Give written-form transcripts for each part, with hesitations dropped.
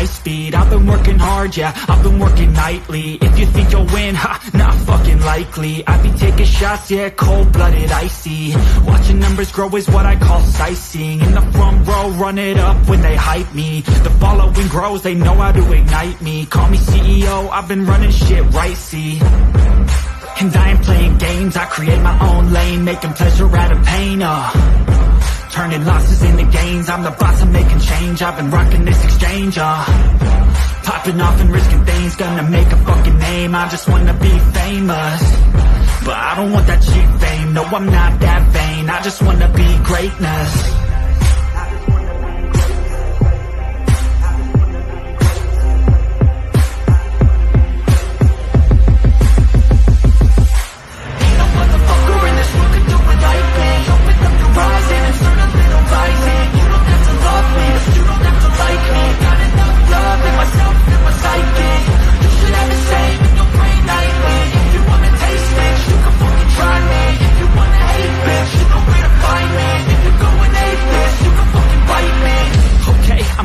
high speed. I've been working hard, yeah, I've been working nightly. If you think you'll win, ha, not fucking likely. I be taking shots, yeah, cold-blooded, icy. Watching numbers grow is what I call sightseeing. In the front row, run it up when they hype me. The following grows, they know how to ignite me. Call me CEO, I've been running shit right, see. And I ain't playing games, I create my own lane, making pleasure out of pain, turning losses into gains. I'm the boss, I'm making change. I've been rocking this exchange, popping off and risking things. Gonna make a fucking name, I just wanna be famous. But I don't want that cheap fame, no I'm not that vain. I just wanna be greatness.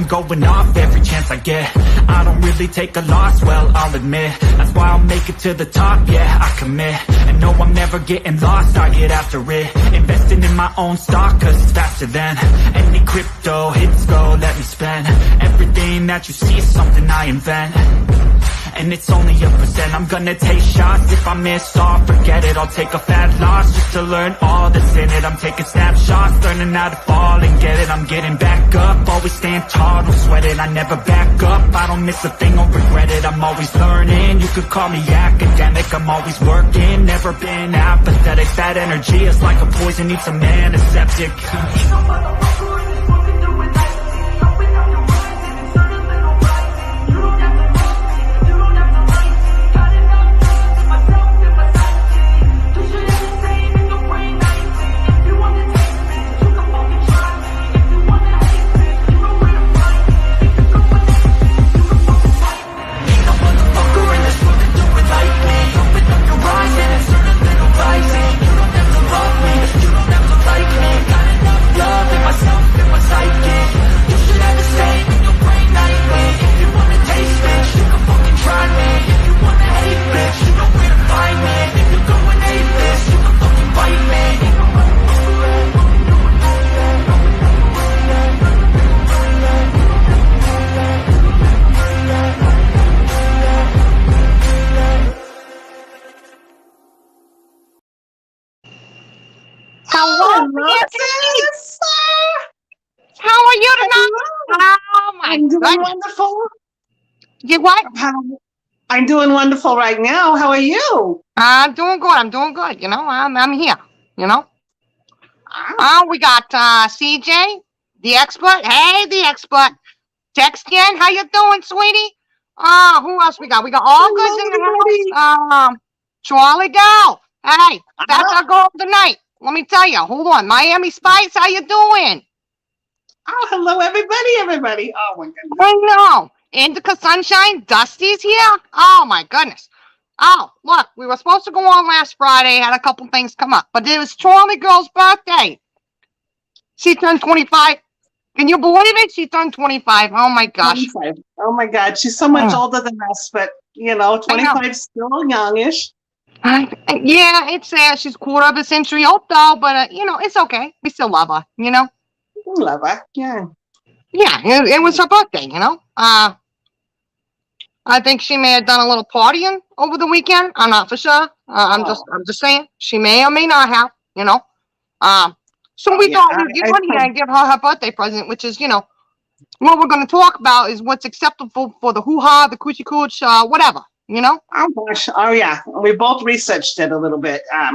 Going off every chance I get. I don't really take a loss, well, I'll admit. That's why I'll make it to the top, yeah, I commit. And no, I'm never getting lost, I get after it. Investing in my own stock, cause it's faster than any crypto hits go, let me spend. Everything that you see is something I invent. And it's only a percent. I'm gonna take shots. If I miss all, forget it. I'll take a fat loss just to learn all that's in it. I'm taking snapshots, learning how to fall and get it. I'm getting back up, always stand tall, don't sweat it. I never back up, I don't miss a thing, I'll regret it. I'm always learning, you could call me academic. I'm always working, never been apathetic. That energy is like a poison, needs some antiseptic. How are you tonight? Oh my I'm doing goodness. wonderful. You what? I'm doing wonderful right now. How are you? I'm doing good. I'm doing good. You know, I'm here. You know. We got CJ, the expert. Hey, the expert. Textian, how you doing, sweetie? Who else we got? We got all goods in the house. Charlie Gal. Hey, that's our goal tonight. Let me tell you. Hold on, Miami Spice. How you doing? Oh, hello, everybody. Oh, my goodness. I know. Indica Sunshine, Dusty's here. Oh, my goodness. Oh, look, we were supposed to go on last Friday. Had a couple things come up. But it was Charlie Girl's birthday. She turned 25. Can you believe it? She turned 25. Oh, my gosh. 25. Oh, my God. She's so much older than us, but, 25 is still youngish. Yeah, it's she's a quarter of a century old, though. But, it's okay. We still love her, We love her, yeah. Yeah, it was her birthday, I think she may have done a little partying over the weekend. I'm not for sure. I'm just saying she may or may not have. So we thought we'd give money and give her birthday present, which is what we're going to talk about is what's acceptable for the hoo-ha, the coochie cooch, whatever. Oh gosh, oh yeah. We both researched it a little bit. I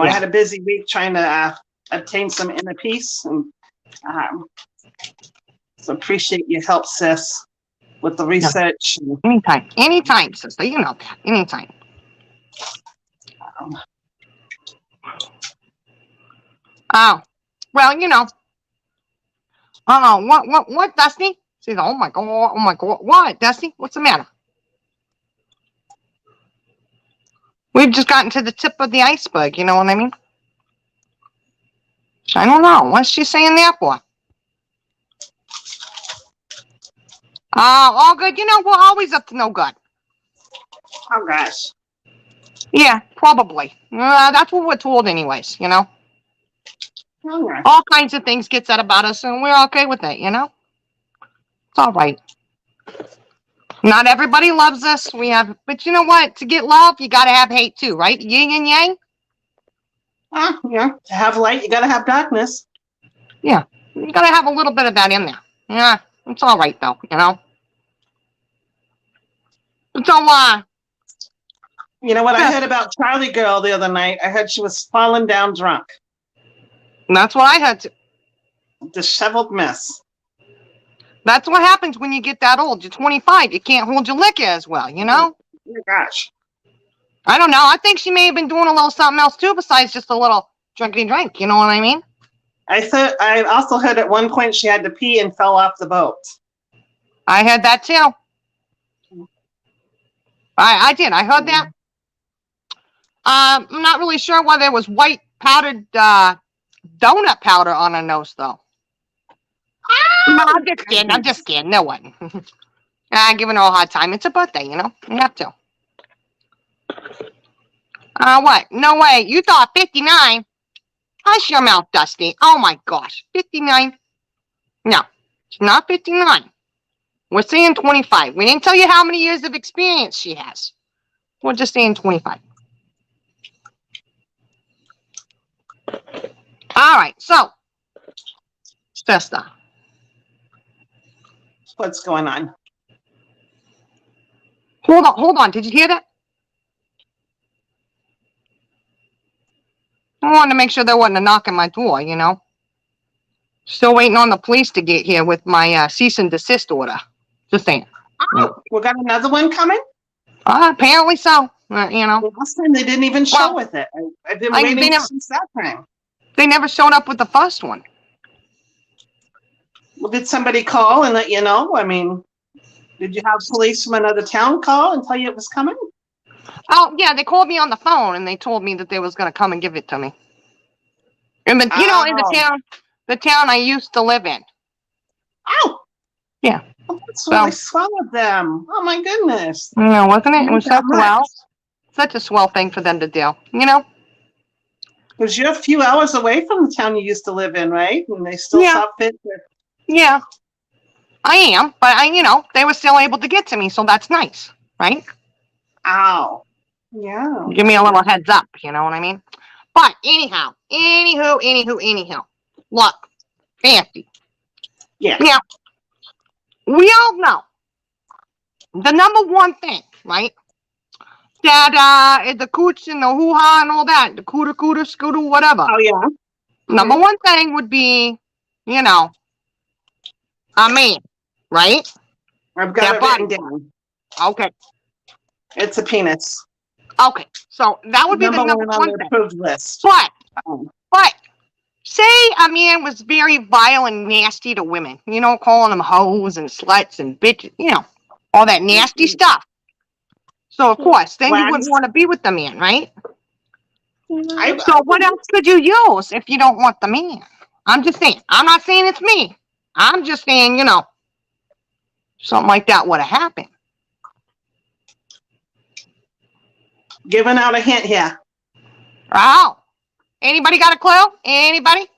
had a busy week trying to obtain some inner peace, and so appreciate your help, sis, with the research. Anytime, sister. You know that. Anytime. Oh, well, what, Dusty? She's oh my god, what, Dusty? What's the matter? We've just gotten to the tip of the iceberg, you know what I mean? I don't know. What's she saying there for? All good. You know, we're always up to no good. Oh gosh. Yeah, probably. That's what we're told anyways, you know. Oh, yeah. All kinds of things get said about us, and we're okay with it, you know. It's all right. Not everybody loves us. But you know what? To get love, you got to have hate too, right? Yin and yang. Yeah. To have light, you gotta have darkness. Yeah, you got to have a little bit of that in there. Yeah, it's all right though, you know. So, You know what I yeah, heard about Charlie Girl the other night? I heard she was falling down drunk. that's what I had to. Disheveled mess. That's what happens when you get that old. You're 25. You can't hold your liquor as well, you know. Oh gosh. I don't know. I think she may have been doing a little something else too, besides just a little drinking drink. You know what I mean? I also heard at one point she had to pee and fell off the boat. I had that too. I did. I heard that. I'm not really sure whether it was white powdered donut powder on her nose, though. No, I'm just kidding. I'm just kidding. No one. I'm giving her a hard time. It's a birthday, you know. You have to. What? No way. You thought 59? Hush your mouth, Dusty. Oh my gosh. 59? No, it's not 59. We're saying 25. We didn't tell you how many years of experience she has. We're just saying 25. All right, so, sister. What's going on? Hold on. Did you hear that? I wanted to make sure there wasn't a knock at my door, you know. Still waiting on the police to get here with my cease and desist order. Just saying. Oh, we got another one coming? Apparently so. You know. The last time they didn't even show with it. I've been waiting since that time. They never showed up with the first one. Well, did somebody call and let you know? I mean, did you have police from another town call and tell you it was coming? Oh, yeah, they called me on the phone and they told me that they was going to come and give it to me. And in the town I used to live in. Oh. Yeah. Oh, that's really swell of them. Oh my goodness. You know, wasn't it? It was so swell. Such a swell thing for them to do, you know? Because you're a few hours away from the town you used to live in, right? And they still saw fit. Yeah. I am, but they were still able to get to me, so that's nice, right? Ow. Yeah. Give me a little heads up, you know what I mean? But anyhow. Look, Fancy. Yeah. Now, we all know the number one thing, right? That the cooch and the hoo-ha and all that, the cooter, scooter, whatever. Oh, yeah. Number one thing would be, a man, right? I've got it written down. Okay. It's a penis. Okay, so that would be the number one on the thing. approved list. But say a man was very vile and nasty to women, calling them hoes and sluts and bitches, all that nasty stuff. So of course, then you wouldn't want to be with the man, right? So what else could you use if you don't want the man? I'm just saying. I'm not saying it's me. I'm just saying, something like that would have happened. Giving out a hint here. Oh. Anybody got a clue? Anybody?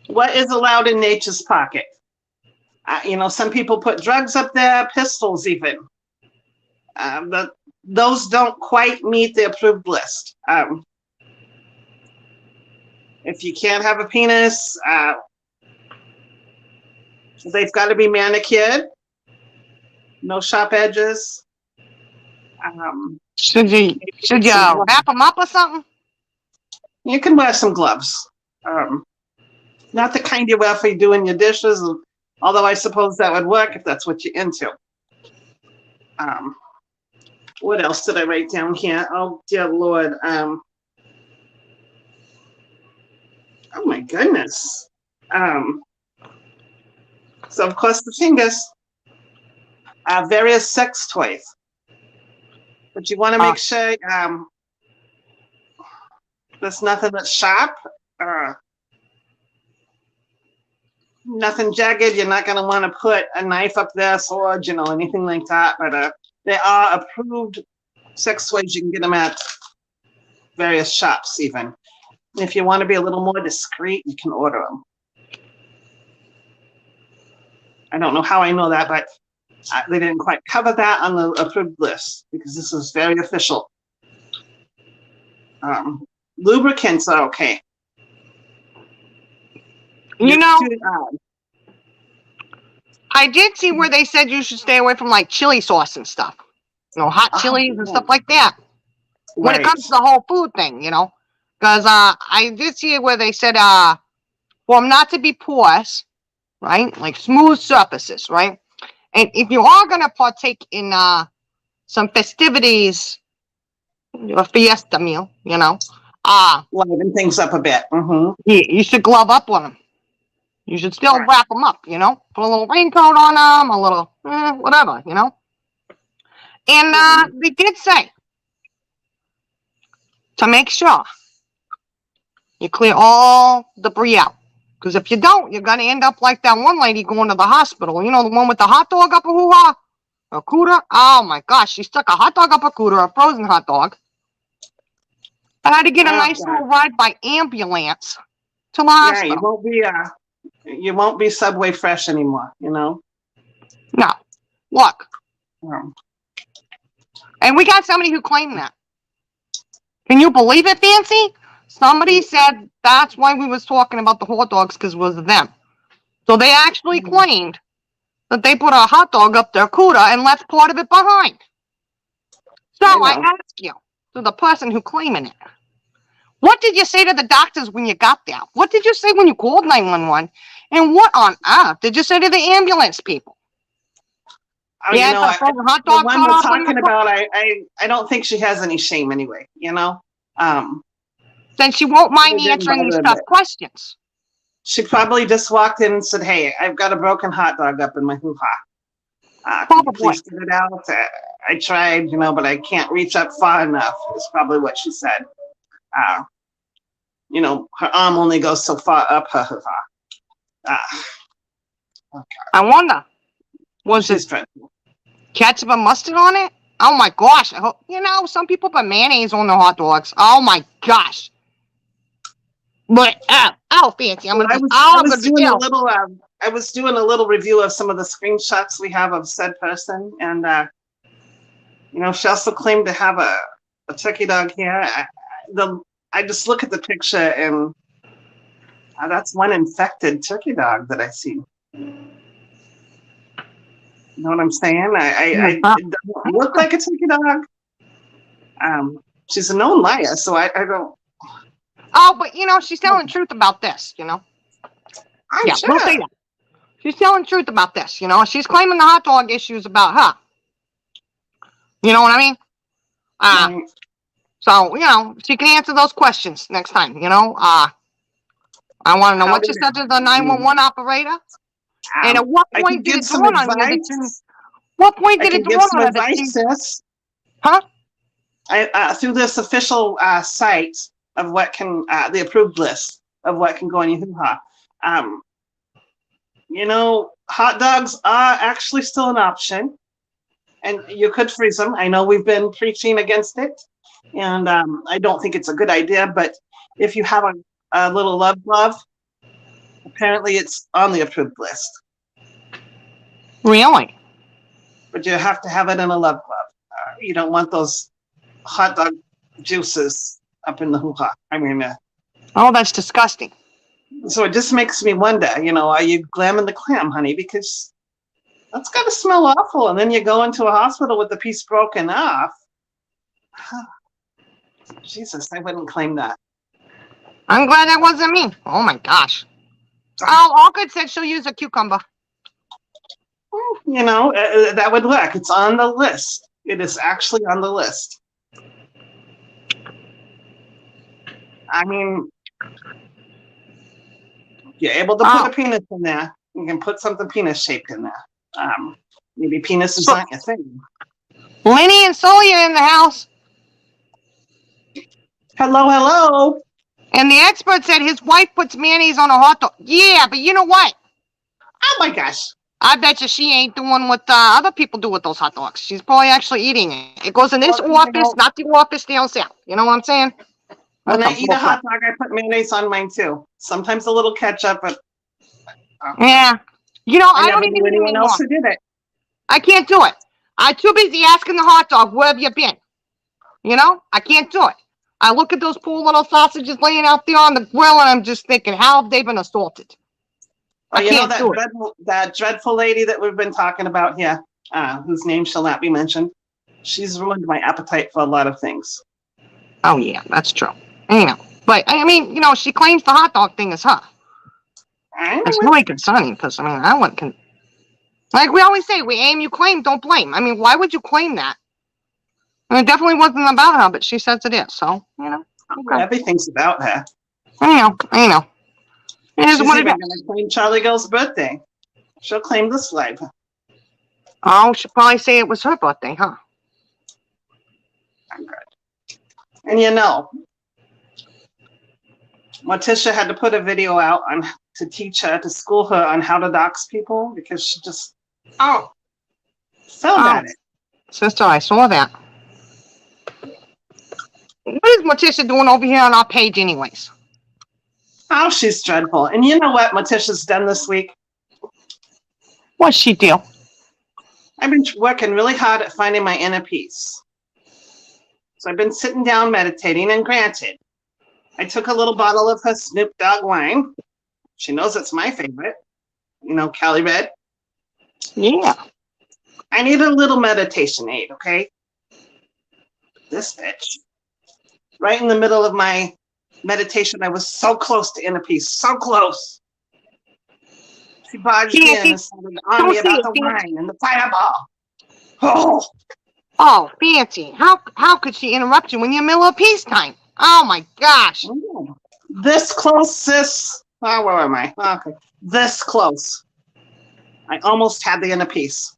What is allowed in nature's pocket? Some people put drugs up there, pistols even. But those don't quite meet the approved list. If you can't have a penis, they've got to be manicured. No sharp edges. Should you wrap them up or something? You can wear some gloves. Not the kind you wear for doing your dishes, although I suppose that would work if that's what you're into. What else did I write down here? Oh, dear Lord. Oh, my goodness. So, of course, the fingers. Various sex toys. But you want to make sure there's nothing that's sharp. nothing jagged. You're not going to want to put a knife up there, sword, anything like that. But they are approved sex toys. You can get them at various shops even. If you want to be a little more discreet, you can order them. I don't know how I know that, but they didn't quite cover that on the approved list because this is very official. Lubricants are okay. I did see where they said you should stay away from like chili sauce and stuff. Hot chilies and stuff like that. When it comes to the whole food thing, because I did see where they said, well, not to be porous, right? Like smooth surfaces, right? And if you are going to partake in some festivities, a fiesta meal, liven things up a bit. You should glove up on them. You should still wrap them up, put a little raincoat on them, a little whatever, And they did say to make sure you clear all debris out. Because if you don't, you're going to end up like that one lady going to the hospital. The one with the hot dog up a hoo-ha? A cooter? Oh, my gosh. She stuck a hot dog up a cooter, a frozen hot dog. I had to get a nice little ride by ambulance to the hospital. Yeah, you won't be Subway fresh anymore, No. Look. And we got somebody who claimed that. Can you believe it, Fancy? Somebody said that's why we was talking about the hot dogs, because it was them. So they actually claimed that they put a hot dog up their cooter and left part of it behind. So I ask you, to the person who claiming it, what did you say to the doctors when you got there? What did you say when you called 911? And what on earth did you say to the ambulance people? The one we're talking about, I don't think she has any shame anyway, Then she won't mind answering these tough questions. She probably just walked in and said, "Hey, I've got a broken hot dog up in my hoo-ha. Please get it out. I tried, but I can't reach up far enough." Is probably what she said. Her arm only goes so far up her hoo-ha. Okay. I wonder, was it ketchup and mustard on it? Oh my gosh! I hope, some people put mayonnaise on their hot dogs. Oh my gosh! But Fancy! I was doing a little review of some of the screenshots we have of said person, and she also claimed to have a turkey dog here. I just look at the picture and that's one infected turkey dog that I see. You know what I'm saying? It doesn't look like a turkey dog. She's a known liar, so I don't. Oh, but she's telling truth about this. Sure. We'll say that. She's telling truth about this. She's claiming the hot dog issue is about her. You know what I mean? So she can answer those questions next time. I want to know what you said to the 911 operator. And at what point did it dawn on you? What point did it dawn on you? Huh? Through this official site of what can, the approved list of what can go in your hoo-ha. Hot dogs are actually still an option, and you could freeze them. I know we've been preaching against it, and I don't think it's a good idea. But if you have a little love glove, apparently it's on the approved list. Really? But you have to have it in a love glove. You don't want those hot dog juices up in the hoo-ha. Oh, that's disgusting. So it just makes me wonder, are you glamming the clam, honey? Because that's got to smell awful. And then you go into a hospital with the piece broken off. Jesus, I wouldn't claim that. I'm glad that wasn't me. Oh, my gosh. Oh, Orchid said she'll use a cucumber. That would work. It's on the list. It is actually on the list. You're able to put a penis in there. You can put something penis-shaped in there. Maybe penis is not your thing. Lenny and Sully are in the house. Hello, hello. And the expert said his wife puts mayonnaise on a hot dog. Yeah, but you know what? Oh my gosh. I bet you she ain't doing what other people do with those hot dogs. She's probably actually eating it. It goes in this Well, you office, know, not the office down south. You know what I'm saying? when That's I a eat a bullcrap. hot dog, I put mayonnaise on mine too. Sometimes a little ketchup, but Yeah. You know, I I don't never even knew eat them anyone anymore. else who did it. I can't do it. I'm too busy asking the hot dog, where have you been? You know, I can't do it. I look at those poor little sausages laying out there on the grill, and I'm just thinking, how have they been assaulted? I Well, you know can't do it. that dreadful lady that we've been talking about here, whose name shall not be mentioned. She's ruined my appetite for a lot of things. Oh, yeah, that's true. You know, but, I mean, you know, she claims the hot dog thing is her. I It's know it. really concerning because, I mean, I wouldn't. Like we always say, we aim, you claim, don't blame. I mean, why would you claim that? I mean, it definitely wasn't about her, but she says it is. So, you know, okay. Everything's about her. I know. It is She's what it even is. going to claim Charlie Girl's birthday. She'll claim this life. Oh, she'll probably say it was her birthday, huh? I'm good. And you know, Morticia had to put a video out on to teach her, to school her on how to dox people because she just failed at it. Sister, I saw that. What is Morticia doing over here on our page anyways? Oh, she's dreadful. And you know what Morticia's done this week? What's she do? I've been working really hard at finding my inner peace. So I've been sitting down meditating, and granted, I took a little bottle of her Snoop Dogg wine. She knows it's my favorite. You know, Cali Red. Yeah. I need a little meditation aid, okay? This bitch. Right in the middle of my meditation, I was so close to inner peace, so close. She barged in and started on me about the wine and the fireball. Oh, Fancy. How could she interrupt you when you're in the middle of peacetime? Oh my gosh. this close, sis. Oh, where am I? Okay. This close. I almost had the inner peace.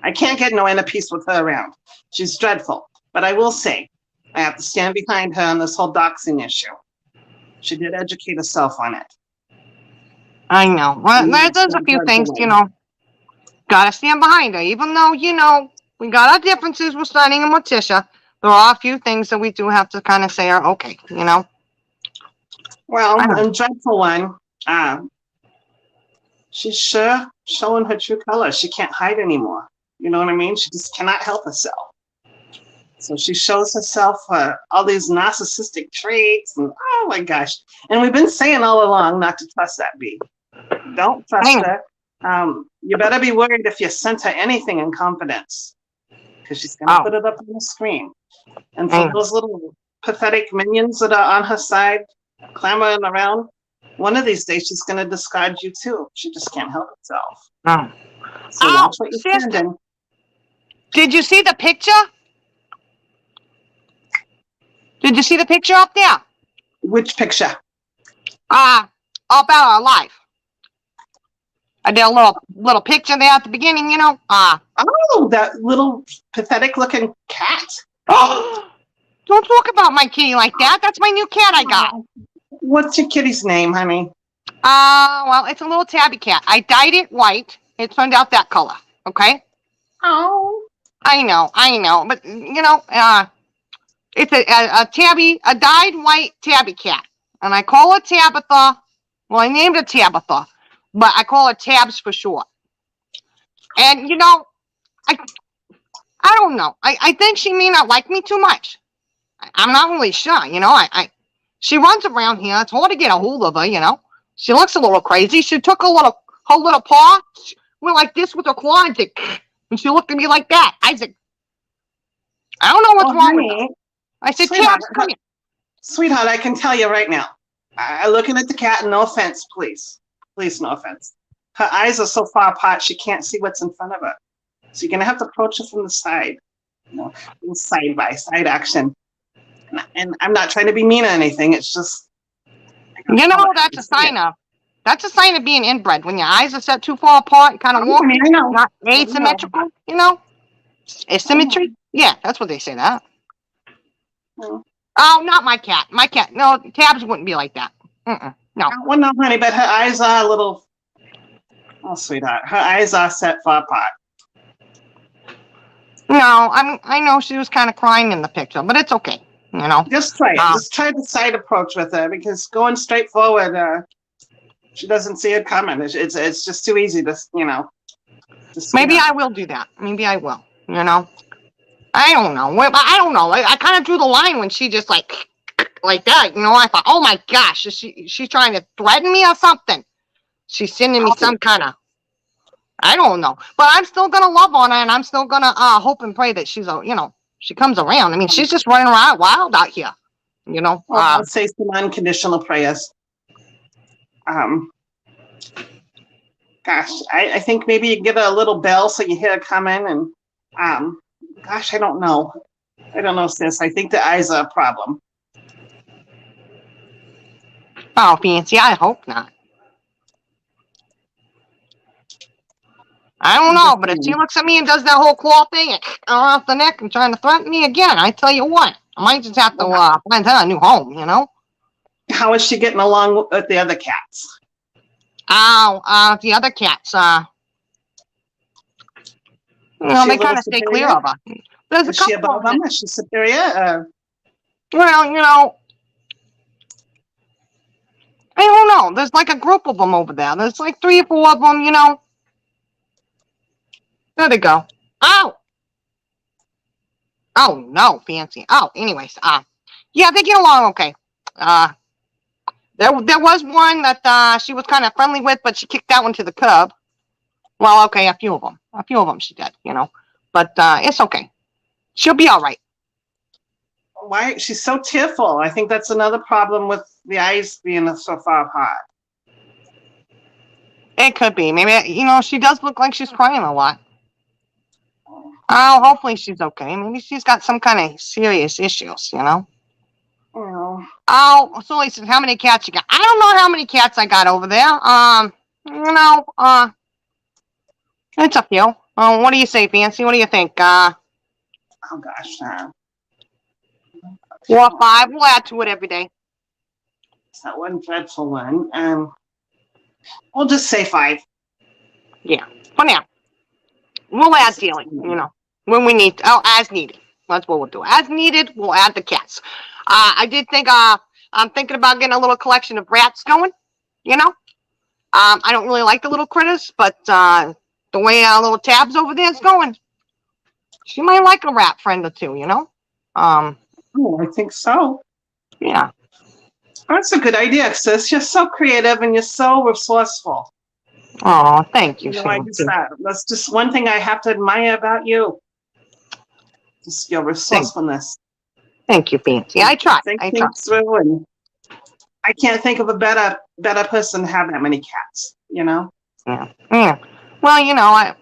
I can't get no inner peace with her around. She's dreadful. But I will say, I have to stand behind her on this whole doxing issue. She did educate herself on it. I know. Well, there's a few things, you know. Gotta stand behind her. Even though, you know, we got our differences with Sunny and Morticia, there are a few things that we do have to kind of say are okay, you know? Well, and dreadful one, she's sure showing her true colors. She can't hide anymore. You know what I mean? She just cannot help herself. So she shows herself all these narcissistic traits, and oh my gosh. And we've been saying all along not to trust that bee. Don't trust her. You better be worried if you sent her anything in confidence, because she's going to put it up on the screen. And for those little pathetic minions that are on her side, clamoring around, one of these days she's going to discard you too. She just can't help herself. So watch what you're sending. Did you see the picture? Did you see the picture up there? Which picture? About our life. I did a little picture there at the beginning, you know. Oh, that little pathetic looking cat. Don't talk about my kitty like that. That's my new cat I got. What's your kitty's name, honey? Well, it's a little tabby cat. I dyed it white. It turned out that color. Okay? Oh. I know. But, you know, it's a dyed white tabby cat. And I call her Tabitha. Well, I named her Tabitha, but I call her Tabs for short. And, you know, I don't know. I think she may not like me too much. I'm not really sure, you know. She runs around here. It's hard to get a hold of her, you know. She looks a little crazy. She took her little paw, went like this with her claw, and she looked at me like that. I said, I don't know what's wrong with her. I said, Tabs, come here. Sweetheart, I can tell you right now. Looking at the cat, and no offense, please. Please, no offense. Her eyes are so far apart, she can't see what's in front of her. So you're going to have to approach her from the side. You know, side by side action. And I'm not trying to be mean or anything. It's just, you know, that's a sign of being inbred. When your eyes are set too far apart, and kind of walk, not asymmetrical, you know? Asymmetry? Yeah, that's what they say that. Oh, not my cat. My cat, no, Tabs wouldn't be like that. No. Well, no, honey, but her eyes are a little. Oh, sweetheart, her eyes are set far apart. No, I know she was kind of crying in the picture, but it's okay. You know. Just try it. Uh, Just try the side approach with her because going straight forward, she doesn't see it coming. It's just too easy to, you know. Maybe I will do that. Maybe I will. You know. I don't know. I don't know. I kind of drew the line when she just like that. You know. I thought, oh my gosh, is she's trying to threaten me or something? She's sending me some kind of. I don't know, but I'm still gonna love on her, and I'm still gonna hope and pray that she's she comes around. I mean, she's just running around wild out here. You know. Well, I'll say some unconditional prayers. Gosh, I think maybe you get a little bell so you hear it coming, and gosh, I don't know. I don't know, sis. I think the eyes are a problem. Oh, fancy. I hope not. I don't know, but if she looks at me and does that whole claw thing off the neck and trying to threaten me again, I tell you what, I might just have to find her a new home, you know? How is she getting along with the other cats? Oh, the other cats, you know, they kind of stay clear of her. There's is she above them? Is she superior? Well, you know, I don't know. There's like a group of them over there. There's like 3 or 4 of them, you know. There they go. Oh! Oh, no, fancy. Oh, anyways, yeah, they get along okay. There was one that she was kind of friendly with, but she kicked that one to the curb. Well, okay, a few of them she did, you know. But it's okay. She'll be all right. Why? She's so tearful. I think that's another problem with the eyes being so far apart. It could be. Maybe, you know, she does look like she's crying a lot. Oh, hopefully she's okay. Maybe she's got some kind of serious issues, you know? Oh, so he said, how many cats you got? I don't know how many cats I got over there. You know, it's a few. What do you say, Fancy? What do you think? Oh, gosh. 4 or 5. We'll add to it every day. It's that one dreadful one. We'll just say 5. Yeah, for now. We'll add daily, you know, when we need. As needed. That's what we'll do. As needed, we'll add the cats. I did think, I'm thinking about getting a little collection of rats going, you know. I don't really like the little critters, but the way our little Tabs over there is going, she might like a rat friend or 2, you know. I think so. Yeah. That's a good idea, sis. You're so creative and you're so resourceful. Oh, thank you. That's just one thing I have to admire about you. Just your resourcefulness. Thank you, Fancy. I try. I try. Through, and I can't think of a better person to have that many cats. You know. Yeah. Yeah. Well, you know, I'm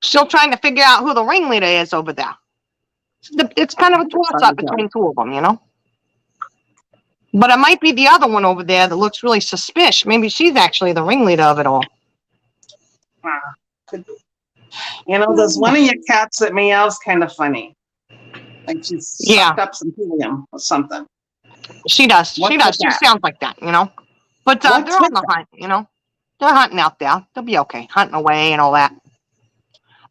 still trying to figure out who the ringleader is over there. It's kind of a toss-up between 2 of them, you know. But it might be the other one over there that looks really suspicious. Maybe she's actually the ringleader of it all. Could be. You know, there's one of your cats that meows kind of funny. Like she's sucked up some helium or something. She does. She sounds like that, you know. But they're on the hunt, you know. They're hunting out there. They'll be okay. Hunting away and all that.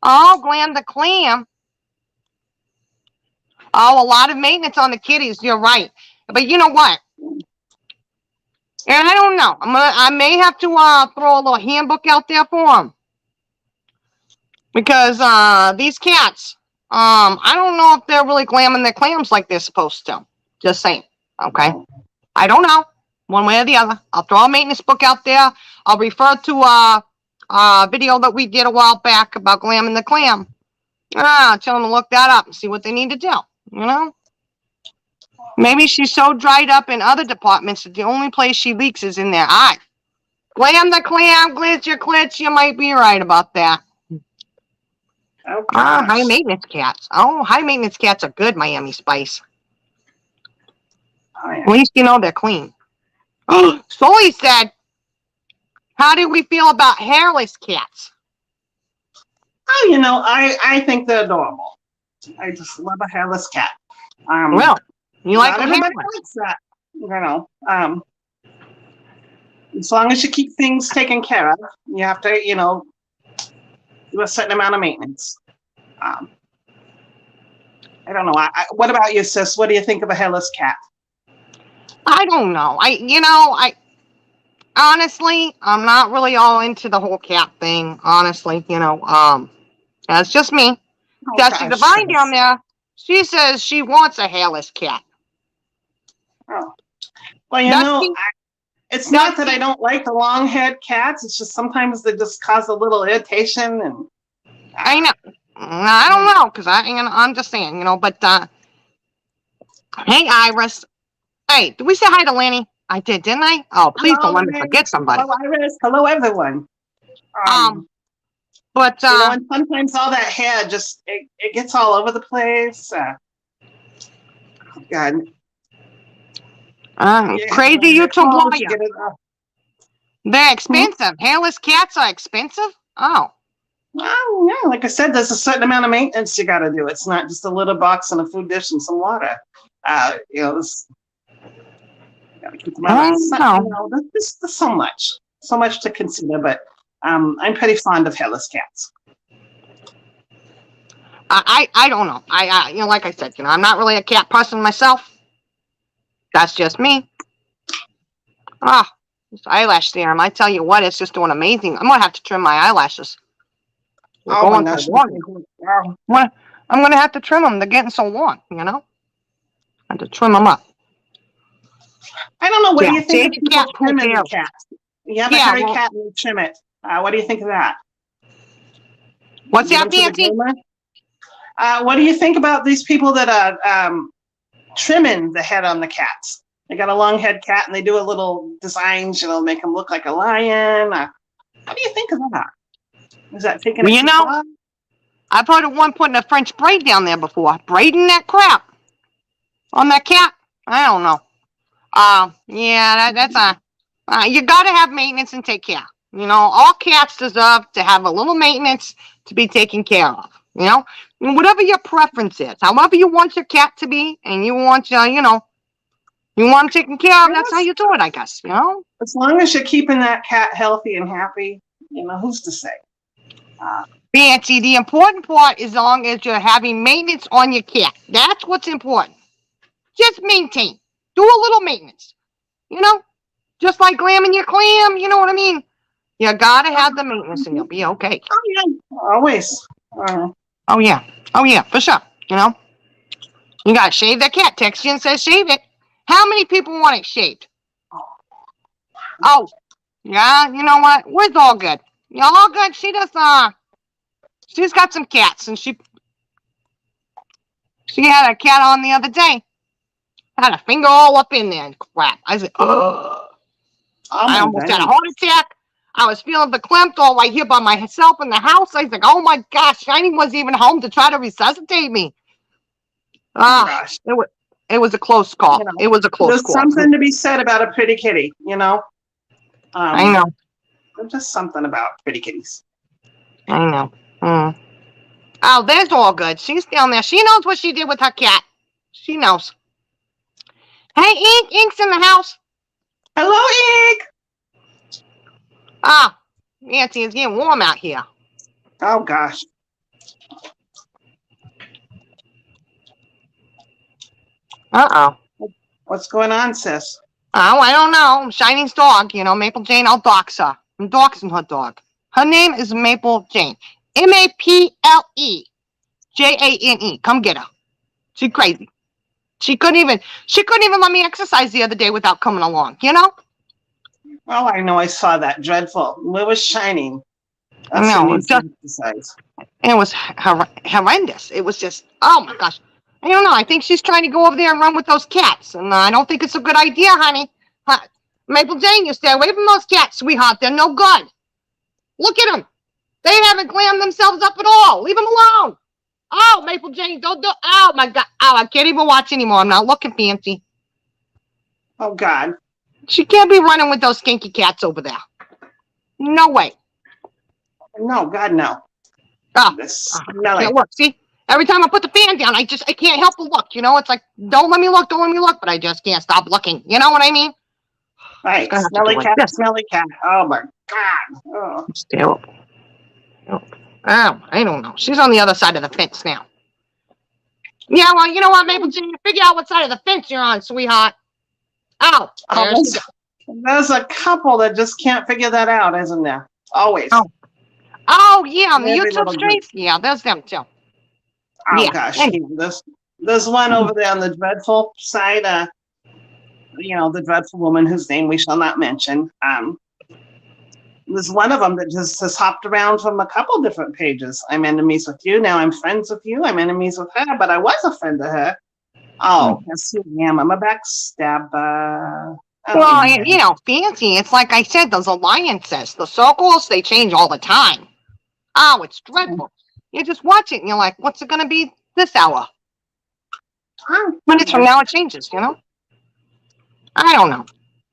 Oh, Glam the Clam. Oh, a lot of maintenance on the kitties. You're right. But you know what? And I don't know. I may have to throw a little handbook out there for them. Because these cats, I don't know if they're really glamming their clams like they're supposed to. Just saying. Okay? I don't know. One way or the other. I'll throw a maintenance book out there. I'll refer to a video that we did a while back about glamming the clam. Tell them to look that up and see what they need to do. You know? Maybe she's so dried up in other departments that the only place she leaks is in their eye. Glam the Clam, glitch your clitch. You might be right about that. High maintenance cats. Oh, high maintenance cats are good, Miami Spice. Oh, yeah. At least you know they're clean. Sully said, how do we feel about hairless cats? Oh, you know, I think they're adorable. I just love a hairless cat. Well, you like everybody likes that. You know. As long as you keep things taken care of, you have to, do a certain amount of maintenance. I don't know. What about you, sis? What do you think of a hairless cat? I don't know. I honestly, I'm not really all into the whole cat thing. Honestly, that's just me. Oh, Dusty gosh, Divine down sis. there, she says she wants a hairless cat. Oh. Well, Dusty, it's not that I Dusty, don't like the long-haired cats. It's just sometimes they just cause a little irritation, and I know. I don't know, because I'm just saying, but hey, Iris. Hey, did we say hi to Lanny? I did, didn't I? Oh, please don't hello, let me Renee. forget somebody. Hello, Iris. Hello, everyone. But And sometimes all that hair just it gets all over the place. Oh, God. crazy YouTube Oh, to lawyer. get it They're expensive. Hairless cats are expensive. Oh, Well, yeah, like I said, there's a certain amount of maintenance you got to do. It's not just a litter box and a food dish and some water. You got to keep them out. There's so much to consider. But I'm pretty fond of hairless cats. I don't know. Like I said, I'm not really a cat person myself. That's just me. This eyelash serum. I tell you what, it's just doing amazing. I'm gonna have to trim my eyelashes. They're Oh my going gosh! so long. Wow. I'm gonna have to trim them. They're getting so long. I have to trim them up. I don't know. What do you think of Take people cat poop trimming hair. the cat? You have a hairy cat and you trim it. What do you think of that? What's Give that, them to the Nancy? groomer? What do you think about these people that are trimming the head on the cats? They got a long head cat and they do a little designs, make them look like a lion. What do you think of that? Is that taking it too far? I've heard of one putting a French braid down there before. Braiding that crap on that cat. I don't know. Yeah, that's you gotta have maintenance and take care. All cats deserve to have a little maintenance to be taken care of. Whatever your preference is, however you want your cat to be, and you want you want them taken care of. That's how you do it, I guess. As long as you're keeping that cat healthy and happy, who's to say? Fancy. The important part is as long as you're having maintenance on your cat. That's what's important. Just maintain. Do a little maintenance. Just like lambing your clam. You know what I mean? You gotta have the maintenance and you'll be okay. Oh, yeah. Always. Oh, yeah, for sure. You gotta shave that cat. Text you and says shave it. How many people want it shaved? Oh, yeah, you know what? We're all good. You're all good. She's got some cats, and she had a cat on the other day. Had a finger all up in there and crap. I said, oh. I almost had a heart attack. I was feeling verklempt all right here by myself in the house. I was like, oh my gosh, Shiny wasn't even home to try to resuscitate me. Gosh. It was a close call. It was a close call. There's something to be said about a pretty kitty, I know. There's just something about pretty kitties. I know. Oh, there's all good. She's down there. She knows what she did with her cat. She knows. Hey, Ink. Ink's in the house. Hello, Ink. Nancy, it's getting warm out here. Oh, gosh. Uh-oh. What's going on, sis? Oh, I don't know. Shiny's dog, Maple Jane, I'll dox her. I'm doxing her dog. Her name is Maple Jane. MapleJane. Come get her. She's crazy. She couldn't even let me exercise the other day without coming along, Well, I know I saw that. Dreadful. Where was Shining? I know. It was horrendous. It was just, oh my gosh. I don't know. I think she's trying to go over there and run with those cats. And I don't think it's a good idea, honey. Maple Jane, you stay away from those cats, sweetheart. They're no good. Look at them. They haven't glammed themselves up at all. Leave them alone. Oh, Maple Jane, don't do. Oh, my God. Oh, I can't even watch anymore. I'm not looking fancy. Oh, God. She can't be running with those stinky cats over there. No way. No, God, no. Oh, can't look. See? Every time I put the fan down, I can't help but look. It's like, don't let me look. But I just can't stop looking. You know what I mean? Right, Gonna have to do smelly like cat, this. smelly cat. Oh my God. Oh. It's terrible. Oh, I don't know. She's on the other side of the fence now. Yeah, well, you know what, Maple, you figure out what side of the fence you're on, sweetheart. Oh, Oh, there she goes. there's a couple that just can't figure that out, isn't there? Always. Oh, yeah, on the Every YouTube little group. streets? Yeah, there's them too. Oh Yeah. gosh, And- yeah, there's one over there on the dreadful side. The dreadful woman whose name we shall not mention. There's one of them that just has hopped around from a couple different pages. I'm enemies with you. Now I'm friends with you. I'm enemies with her, but I was a friend of her. Oh, yes, who I am. I'm a backstabber. Oh, Well, yeah. you know, fancy. It's like I said, those alliances, the circles, they change all the time. Oh, it's dreadful. You just watch it and you're like, what's it going to be this hour? Minutes from now, it changes, you know? I don't know.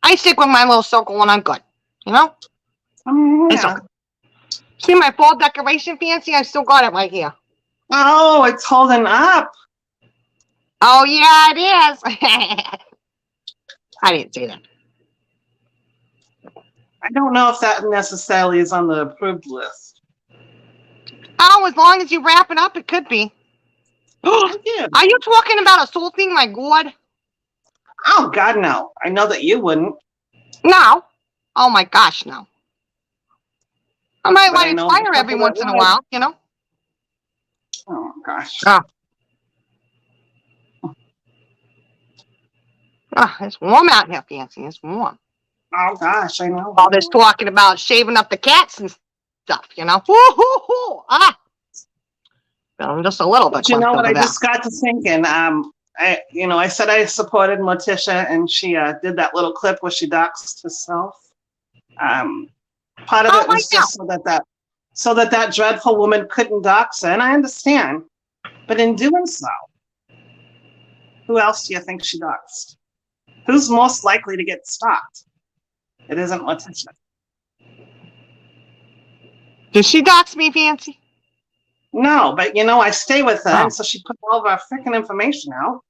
I stick with my little circle when I'm good, you know? It's Yeah. okay. See my fall decoration, fancy? I still got it right here. Oh, it's holding up. Oh, yeah, it is. I didn't say that. I don't know if that necessarily is on the approved list. Oh, as long as you wrap it up, it could be. Yeah. Are you talking about assaulting my gourd? Oh, God, no. I know that you wouldn't. No. Oh, my gosh, no. I might But I light its know fire the every couple once that in a would. while, you know? Oh, gosh. It's warm out here, fancy. It's warm. Oh, gosh, I know. All this talking about shaving up the cats and stuff, you know? Woo-hoo-hoo! I'm just a little bit But you know what? I over just got to thinking. I said I supported Morticia, and she did that little clip where she doxed herself. Part of it was just so that dreadful woman couldn't dox her, and I understand. But in doing so, who else do you think she doxed? Who's most likely to get stopped? It isn't Morticia. Did she dox me, fancy? No, but I stay with her, Oh. and so she put all of our freaking information out.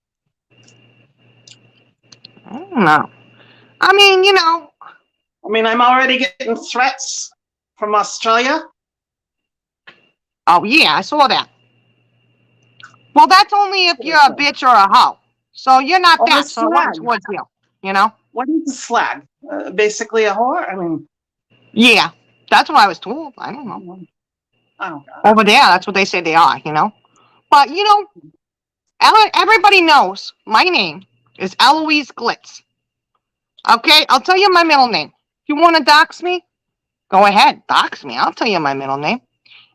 I don't know. I mean, I'm already getting threats from Australia. Oh, yeah, I saw that. Well, that's only if you're a bitch or a hoe. So you're not Oh, that, a so it wasn't slag. towards you, you know? What is a slag? Basically a whore? Yeah, that's what I was told. I don't know. Oh, God. Over there, that's what they say they are, you know? But, everybody knows my name is Eloise Glitz. Okay, I'll tell you my middle name. If you want to dox me, go ahead, dox me. I'll tell you my middle name.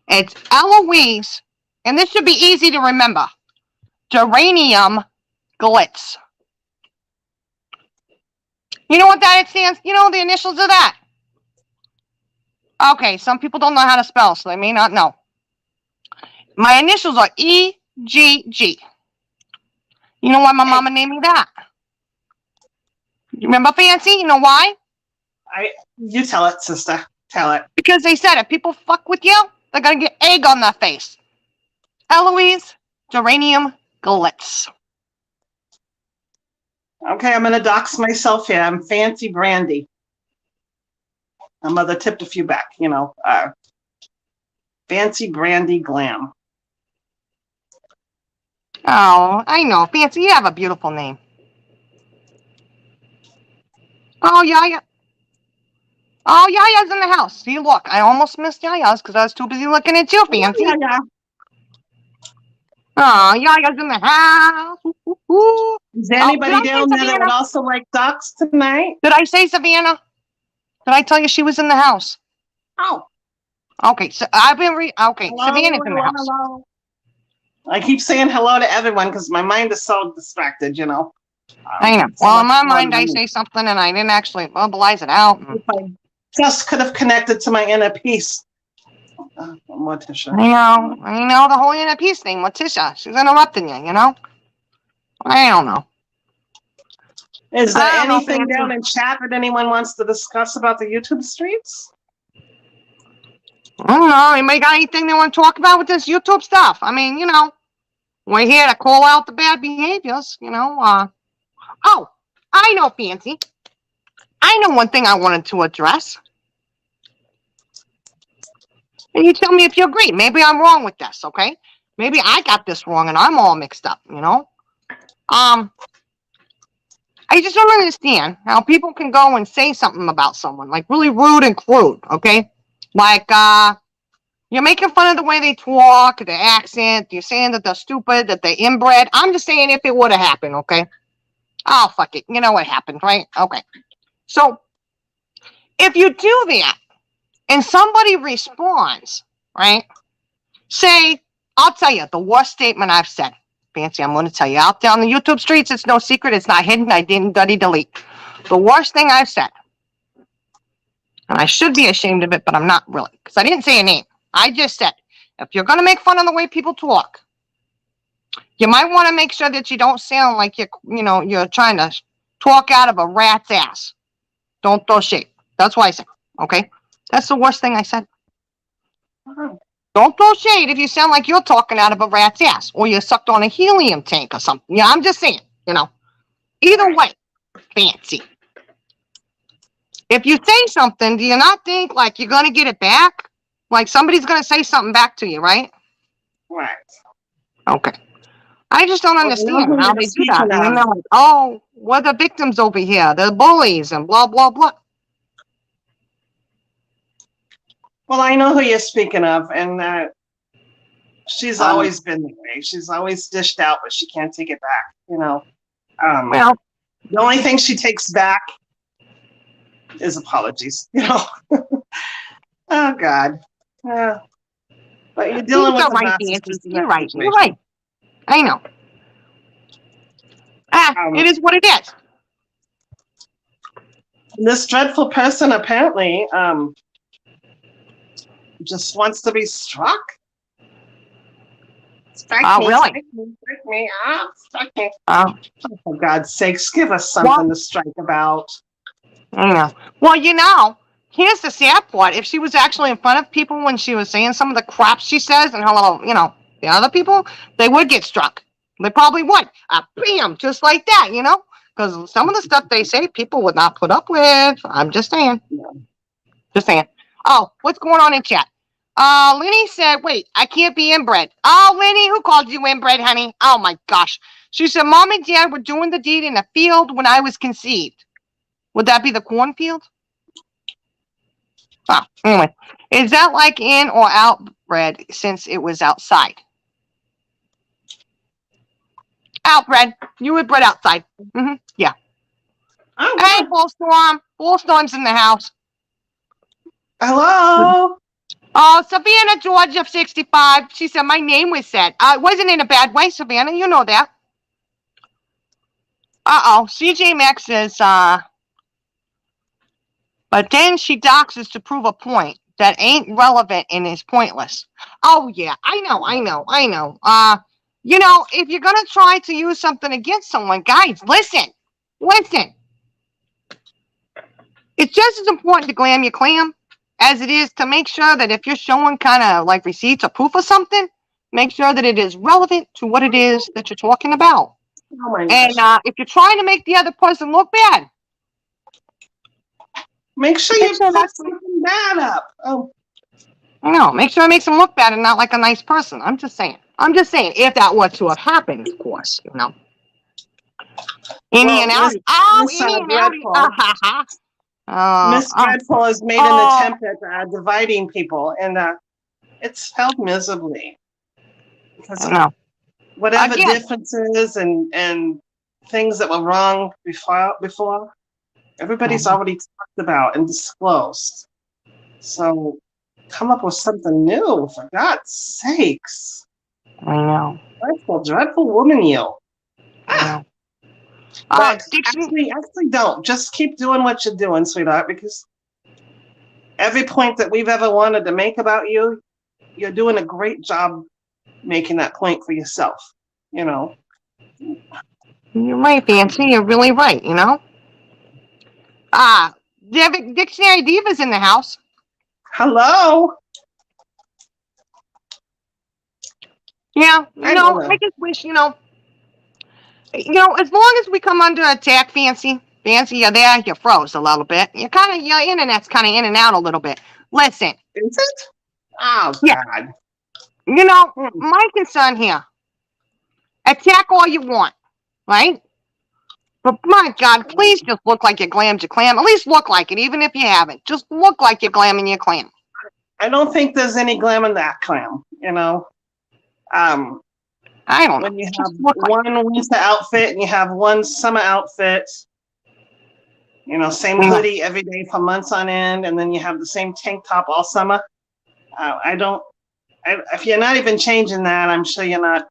It's Eloise, and this should be easy to remember. Geranium Glitz. You know what that stands? You know the initials of that? Okay, some people don't know how to spell, so they may not know. My initials are EGG. You know why my mama named me that? You remember, Fancy? You know why? You tell it, sister. Tell it. Because they said if people fuck with you, they're gonna get egg on their face. Eloise Geranium Glitz. Okay, I'm gonna dox myself here. I'm Fancy Brandy. My mother tipped a few back, Fancy Brandy Glam. Oh, I know. Fancy, you have a beautiful name. Oh, Yaya. Oh, Yaya's in the house. See, look, I almost missed Yaya's because I was too busy looking at you, Fancy. Yeah. Oh, Yaya's in the house. Ooh. Is there anybody did I say down there that Savannah? would also like dox tonight? Did I say Savannah? Did I tell you she was in the house? Oh. Okay, so I've been okay, Hello, Savannah's in the house. hello. I keep saying hello to everyone because my mind is so distracted, I know. Well, in my mind, I say. say something and I didn't actually verbalize it out. If I just could have connected to my inner peace. Morticia. I know the whole inner peace thing, Morticia. She's interrupting you, I don't know. Is there I don't know, anything Fancy. down in chat that anyone wants to discuss about the YouTube streets? I don't know. Anybody got anything they want to talk about with this YouTube stuff? We're here to call out the bad behaviors, Oh, I know, Fancy. I know one thing I wanted to address. And you tell me if you agree. Maybe I'm wrong with this, okay? Maybe I got this wrong and I'm all mixed up, you know? I just don't understand how people can go and say something about someone, like really rude and crude, okay? Like, you're making fun of the way they talk, their accent, you're saying that they're stupid, that they're inbred. I'm just saying if it would have happened, okay? Oh, fuck it. You know what happened, right? Okay. So, if you do that and somebody responds, right? Say, I'll tell you the worst statement I've said. Fancy, I'm going to tell you. Out there on the YouTube streets, it's no secret. It's not hidden. I didn't delete. The worst thing I've said, and I should be ashamed of it, but I'm not really, because I didn't say a name. I just said, if you're going to make fun of the way people talk, you might want to make sure that you don't sound like you're trying to talk out of a rat's ass. Don't throw shade. That's what I said. Okay? That's the worst thing I said. Don't throw shade if you sound like you're talking out of a rat's ass or you sucked on a helium tank or something. Yeah, I'm just saying, Either way, fancy. If you say something, do you not think like you're going to get it back? Like somebody's going to say something back to you, right? Right. Okay. I just don't understand how they do that. And then they're like, oh, we're the victims over here. They're bullies and blah, blah, blah. Well, I know who you're speaking of, and she's always been the way. She's always dished out, but she can't take it back, Well, the only thing she takes back is apologies, Oh, God. But you're dealing with the narcissist. You're right. You're right. I know. It is what it is. This dreadful person apparently just wants to be struck. Strike me, really? Strike me. Strike me. For God's sakes, give us something to strike about. I know. Well, here's the sad part. If she was actually in front of people when she was saying some of the crap she says and hello, the other people, they would get struck. They probably would. Bam, just like that, Because some of the stuff they say, people would not put up with. I'm just saying. Just saying. Oh, what's going on in chat? Lenny said, wait, I can't be inbred. Oh, Lenny, who called you inbred, honey? Oh, my gosh. She said, Mom and Dad were doing the deed in a field when I was conceived. Would that be the cornfield? Oh, anyway. Is that like in or outbred since it was outside? Outbred. You were bred outside. Mm-hmm. Yeah. Oh, hey, Bullstorm. Bullstorm's in the house. Hello. Oh, Savannah George of 65. She said my name was said. It wasn't in a bad way, Savannah. You know that. Uh-oh. CJ Max says, but then she doxes to prove a point that ain't relevant and is pointless. Oh, yeah. I know. If you're going to try to use something against someone, guys, listen. It's just as important to glam your clam as it is to make sure that if you're showing kind of like receipts or proof of something, make sure that it is relevant to what it is that you're talking about. Oh my gosh. And if you're trying to make the other person look bad, make sure you put something bad up. Oh. I know. Make sure it makes them look bad and not like a nice person. I'm just saying. If that were to have happened, of course, Any and out. Miss Dreadful has made an attempt at dividing people, and it's failed miserably. Because whatever differences and things that were wrong before everybody's already talked about and disclosed. So come up with something new, for God's sakes. I know. Dreadful woman, you. I know. But actually don't. Just keep doing what you're doing, sweetheart, because every point that we've ever wanted to make about you, you're doing a great job making that point for yourself, You're right, Fancy. You're really right, Dictionary Diva's in the house. Hello. Yeah, I just wish, as long as we come under attack, Fancy, Fancy, you're there. You froze a little bit. Your internet's kind of in and out a little bit. Listen. Is it? Oh, Yeah. God. You know, my concern here, attack all you want, right? But my God, please just look like you glammed your clam. At least look like it, even if you haven't. Just look like you're glamming your clam. I don't think there's any glam in that clam, you know. I don't know. When you have Just look like one winter outfit and you have one summer outfit, you know, same hoodie every day for months on end, and then you have the same tank top all summer. If you're not even changing that, I'm sure you're not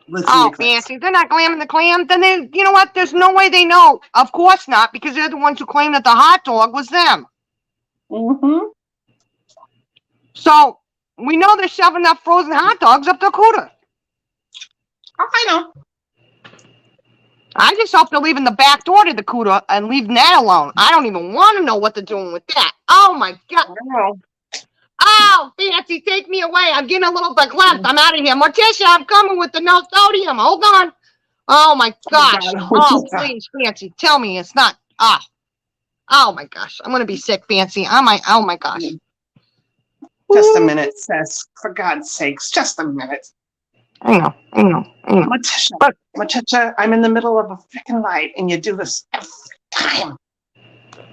listening. Oh, fancy. They're not glamming the clam. Then they, you know what? There's no way they know. Of course not, because they're the ones who claim that the hot dog was them. Mm-hmm. So we know they're shoving up frozen hot dogs up their cooter. Oh, I know. I just hope they're leaving the back door to the cooter and leaving that alone. I don't even want to know what they're doing with that. Oh, my God. I know. Oh, Fancy, take me away. I'm getting a little bit left. I'm out of here. Morticia, I'm coming with the no sodium. Hold on. Oh, my gosh. Oh, please, Fancy, tell me it's not. Oh, my gosh. I'm going to be sick, Fancy. Oh, my gosh. Just a minute, Sis. For God's sakes, just a minute. I know. Morticia, I'm in the middle of a freaking light, and you do this every time.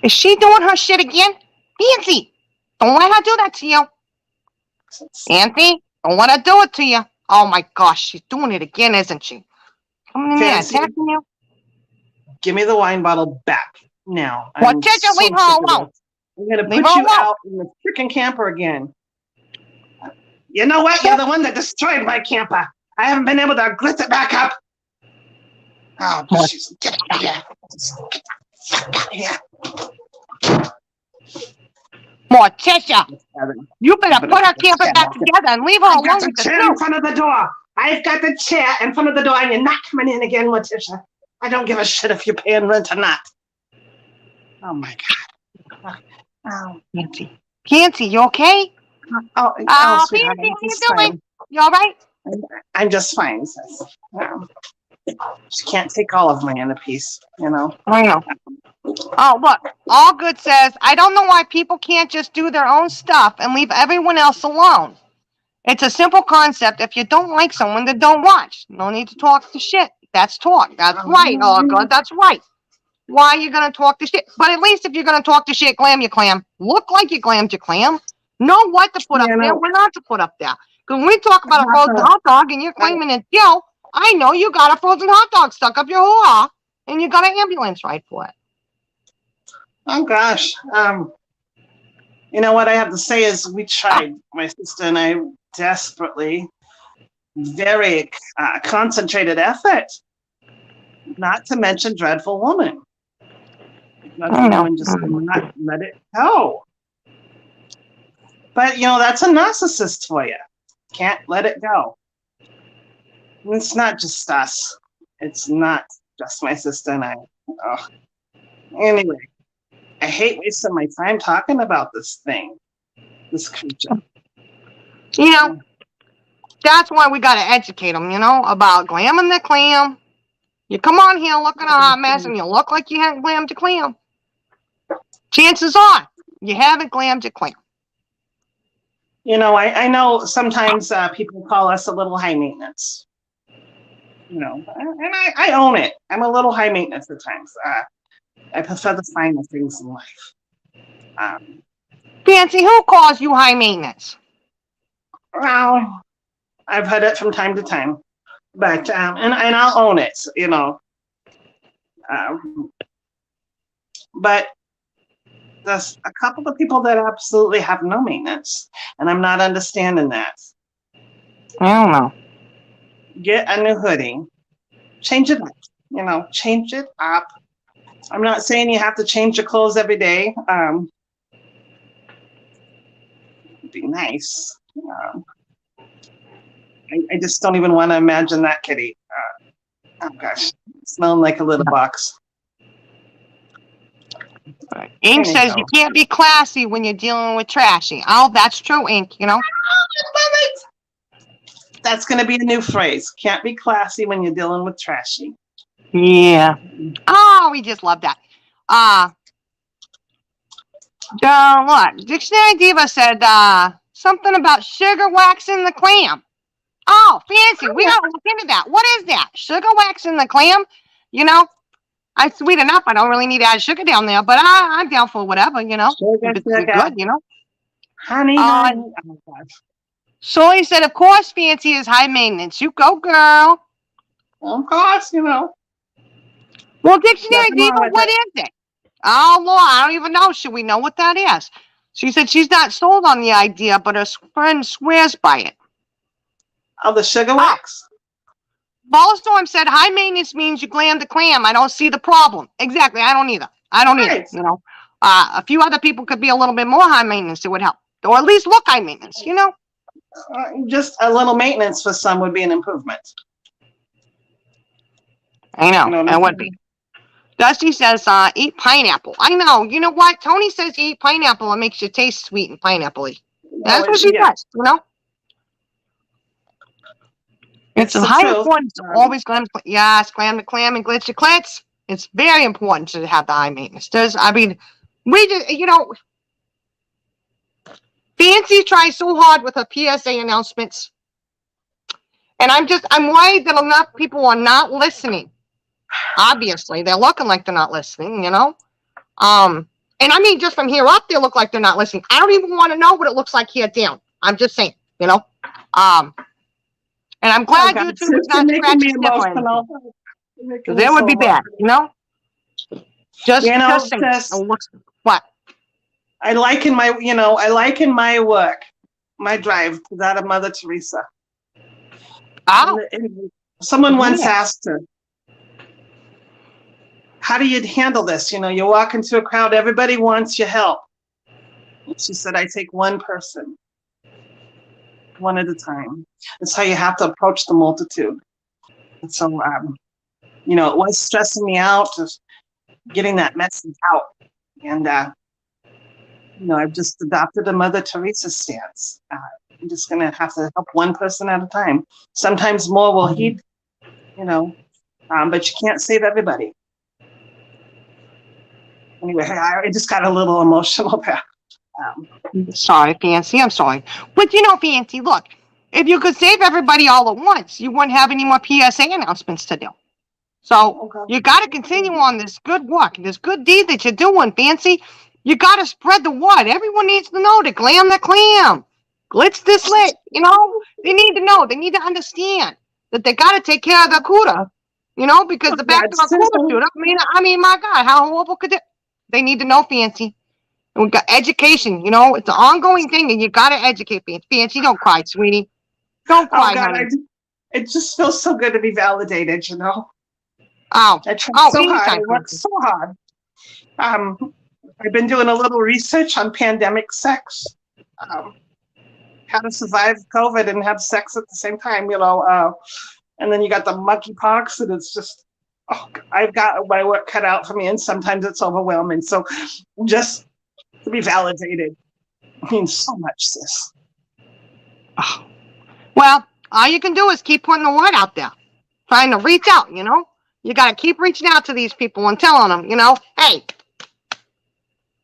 Is she doing her shit again? Fancy, don't let her do that to you. Fancy, don't let her do it to you. Oh, my gosh, she's doing it again, isn't she? Coming in there, attacking you. Give me the wine bottle back now. Morticia, leave her alone. I'm going to put you out in the freaking camper again. You know what? You're the one that destroyed my camper. I haven't been able to glitz it back up. Oh, jeez. Get out of here. Morticia, you better put her camper back together and leave her alone. I've got the chair in front of the door. I've got the chair in front of the door, and you're not coming in again, Morticia. I don't give a shit if you're paying rent or not. Oh, my God. Oh, Fancy, you okay? Oh, Fancy, how you doing? You all right? I'm just fine, sis. She can't take all of my inner peace, you know. I know. Oh, look, All Good says, I don't know why people can't just do their own stuff and leave everyone else alone. It's a simple concept. If you don't like someone, then don't watch. No need to talk the shit. That's talk. That's right, All Good. That's right. Why are you going to talk the shit? But at least if you're going to talk the shit, glam your clam. Look like you glammed your clam. Know what to put up there, what not to put up there. Because when we talk about a frozen hot dog and you're claiming it's Joe, I know you got a frozen hot dog stuck up your hoo-ha and you got an ambulance ride for it. Oh, gosh. You know what I have to say is we tried, my sister and I, desperately, very concentrated effort, not to mention Dreadful Woman. Dreadful Woman just would not let it go. But, you know, that's a narcissist for you. Can't let it go. It's not just us. It's not just my sister and I. Oh. Anyway, I hate wasting my time talking about this thing, this creature. You know, that's why we got to educate them, you know, about glamming the clam. You come on here looking a hot mess and you look like you haven't glammed your clam. Chances are you haven't glammed your clam. You know, I know sometimes people call us a little high maintenance. You know, and I own it. I'm a little high maintenance at times. I prefer the finer things in life. Fancy, who calls you high maintenance? Well, I've heard it from time to time, but and I'll own it. You know, but there's a couple of people that absolutely have no maintenance, and I'm not understanding that. I don't know. Get a new hoodie, change it up. You know, change it up. I'm not saying you have to change your clothes every day. It'd be nice. I just don't even want to imagine that kitty. Oh gosh, smelling like a litter box. Ink says you can't be classy when you're dealing with trashy. Oh, that's true, Ink, you know. That's going to be a new phrase. Can't be classy when you're dealing with trashy. Yeah. Oh, we just love that. What? Dictionary Diva said something about sugar wax in the clam. Oh, fancy. We gotta look into that. What is that? Sugar wax in the clam? You know, I'm sweet enough. I don't really need to add sugar down there, but I'm down for whatever, you know. Sugar, If it's sugar. good, you know. Honey, honey. Oh my gosh. Sully said, of course, fancy is high maintenance. You go, girl. Of course, you know. Well, Dictionary Nothing wrong Diva, with what it. is it? Oh, Lord, I don't even know. Should we know what that is? She said she's not sold on the idea, but her friend swears by it. Oh, the sugar wax? Ballstorm said high maintenance means you glam the clam. I don't see the problem. Exactly. I don't either. You know, a few other people could be a little bit more high maintenance. It would help, or at least look high maintenance. You know, just a little maintenance for some would be an improvement. I know. It would be. Dusty says, eat pineapple. I know. You know what? Tony says you eat pineapple. It makes you taste sweet and pineapple-y. That's what she does, you know? It's a high importance to always glam the clam and glitch your clits. It's very important to have the high maintenance. We just, you know, Fancy tries so hard with her PSA announcements. And I'm worried that enough people are not listening. Obviously, they're looking like they're not listening, you know? And I mean, just from here up, they look like they're not listening. I don't even want to know what it looks like here down. I'm just saying, you know? And I'm glad YouTube is not scratching emotional. That would be bad, you know? Just what? I liken my work, my drive to that of Mother Teresa. Oh. Someone once asked her, how do you handle this? You know, you walk into a crowd, everybody wants your help. And she said, I take one person, one at a time. That's how you have to approach the multitude. And so, you know, it was stressing me out, just getting that message out. And, you know, I've just adopted a Mother Teresa stance. I'm just going to have to help one person at a time. Sometimes more will heed, you know, but you can't save everybody. Anyway, I just got a little emotional there. Sorry, Fancy. I'm sorry. But you know, Fancy, look, if you could save everybody all at once, you wouldn't have any more PSA announcements to do. So you got to continue on this good work, this good deed that you're doing, Fancy. You got to spread the word. Everyone needs to know to glam the clam. Glitz this lit. You know, they need to know. They need to understand that they got to take care of the CUDA. You know, because the back of the CUDA, I mean, my God, how horrible could it? They need to know, Fancy. And we got education, you know, it's an ongoing thing, and you got to educate Fancy. Fancy, don't cry, sweetie. Don't cry, honey. It just feels so good to be validated, you know. I tried so hard. I worked so hard. I've been doing a little research on pandemic sex. How to survive COVID and have sex at the same time, you know. And then you got the monkeypox, and it's just, I've got my work cut out for me, and sometimes it's overwhelming. So just to be validated means so much, sis. Oh. Well, all you can do is keep putting the word out there, trying to reach out, you know. You got to keep reaching out to these people and telling them, you know, hey,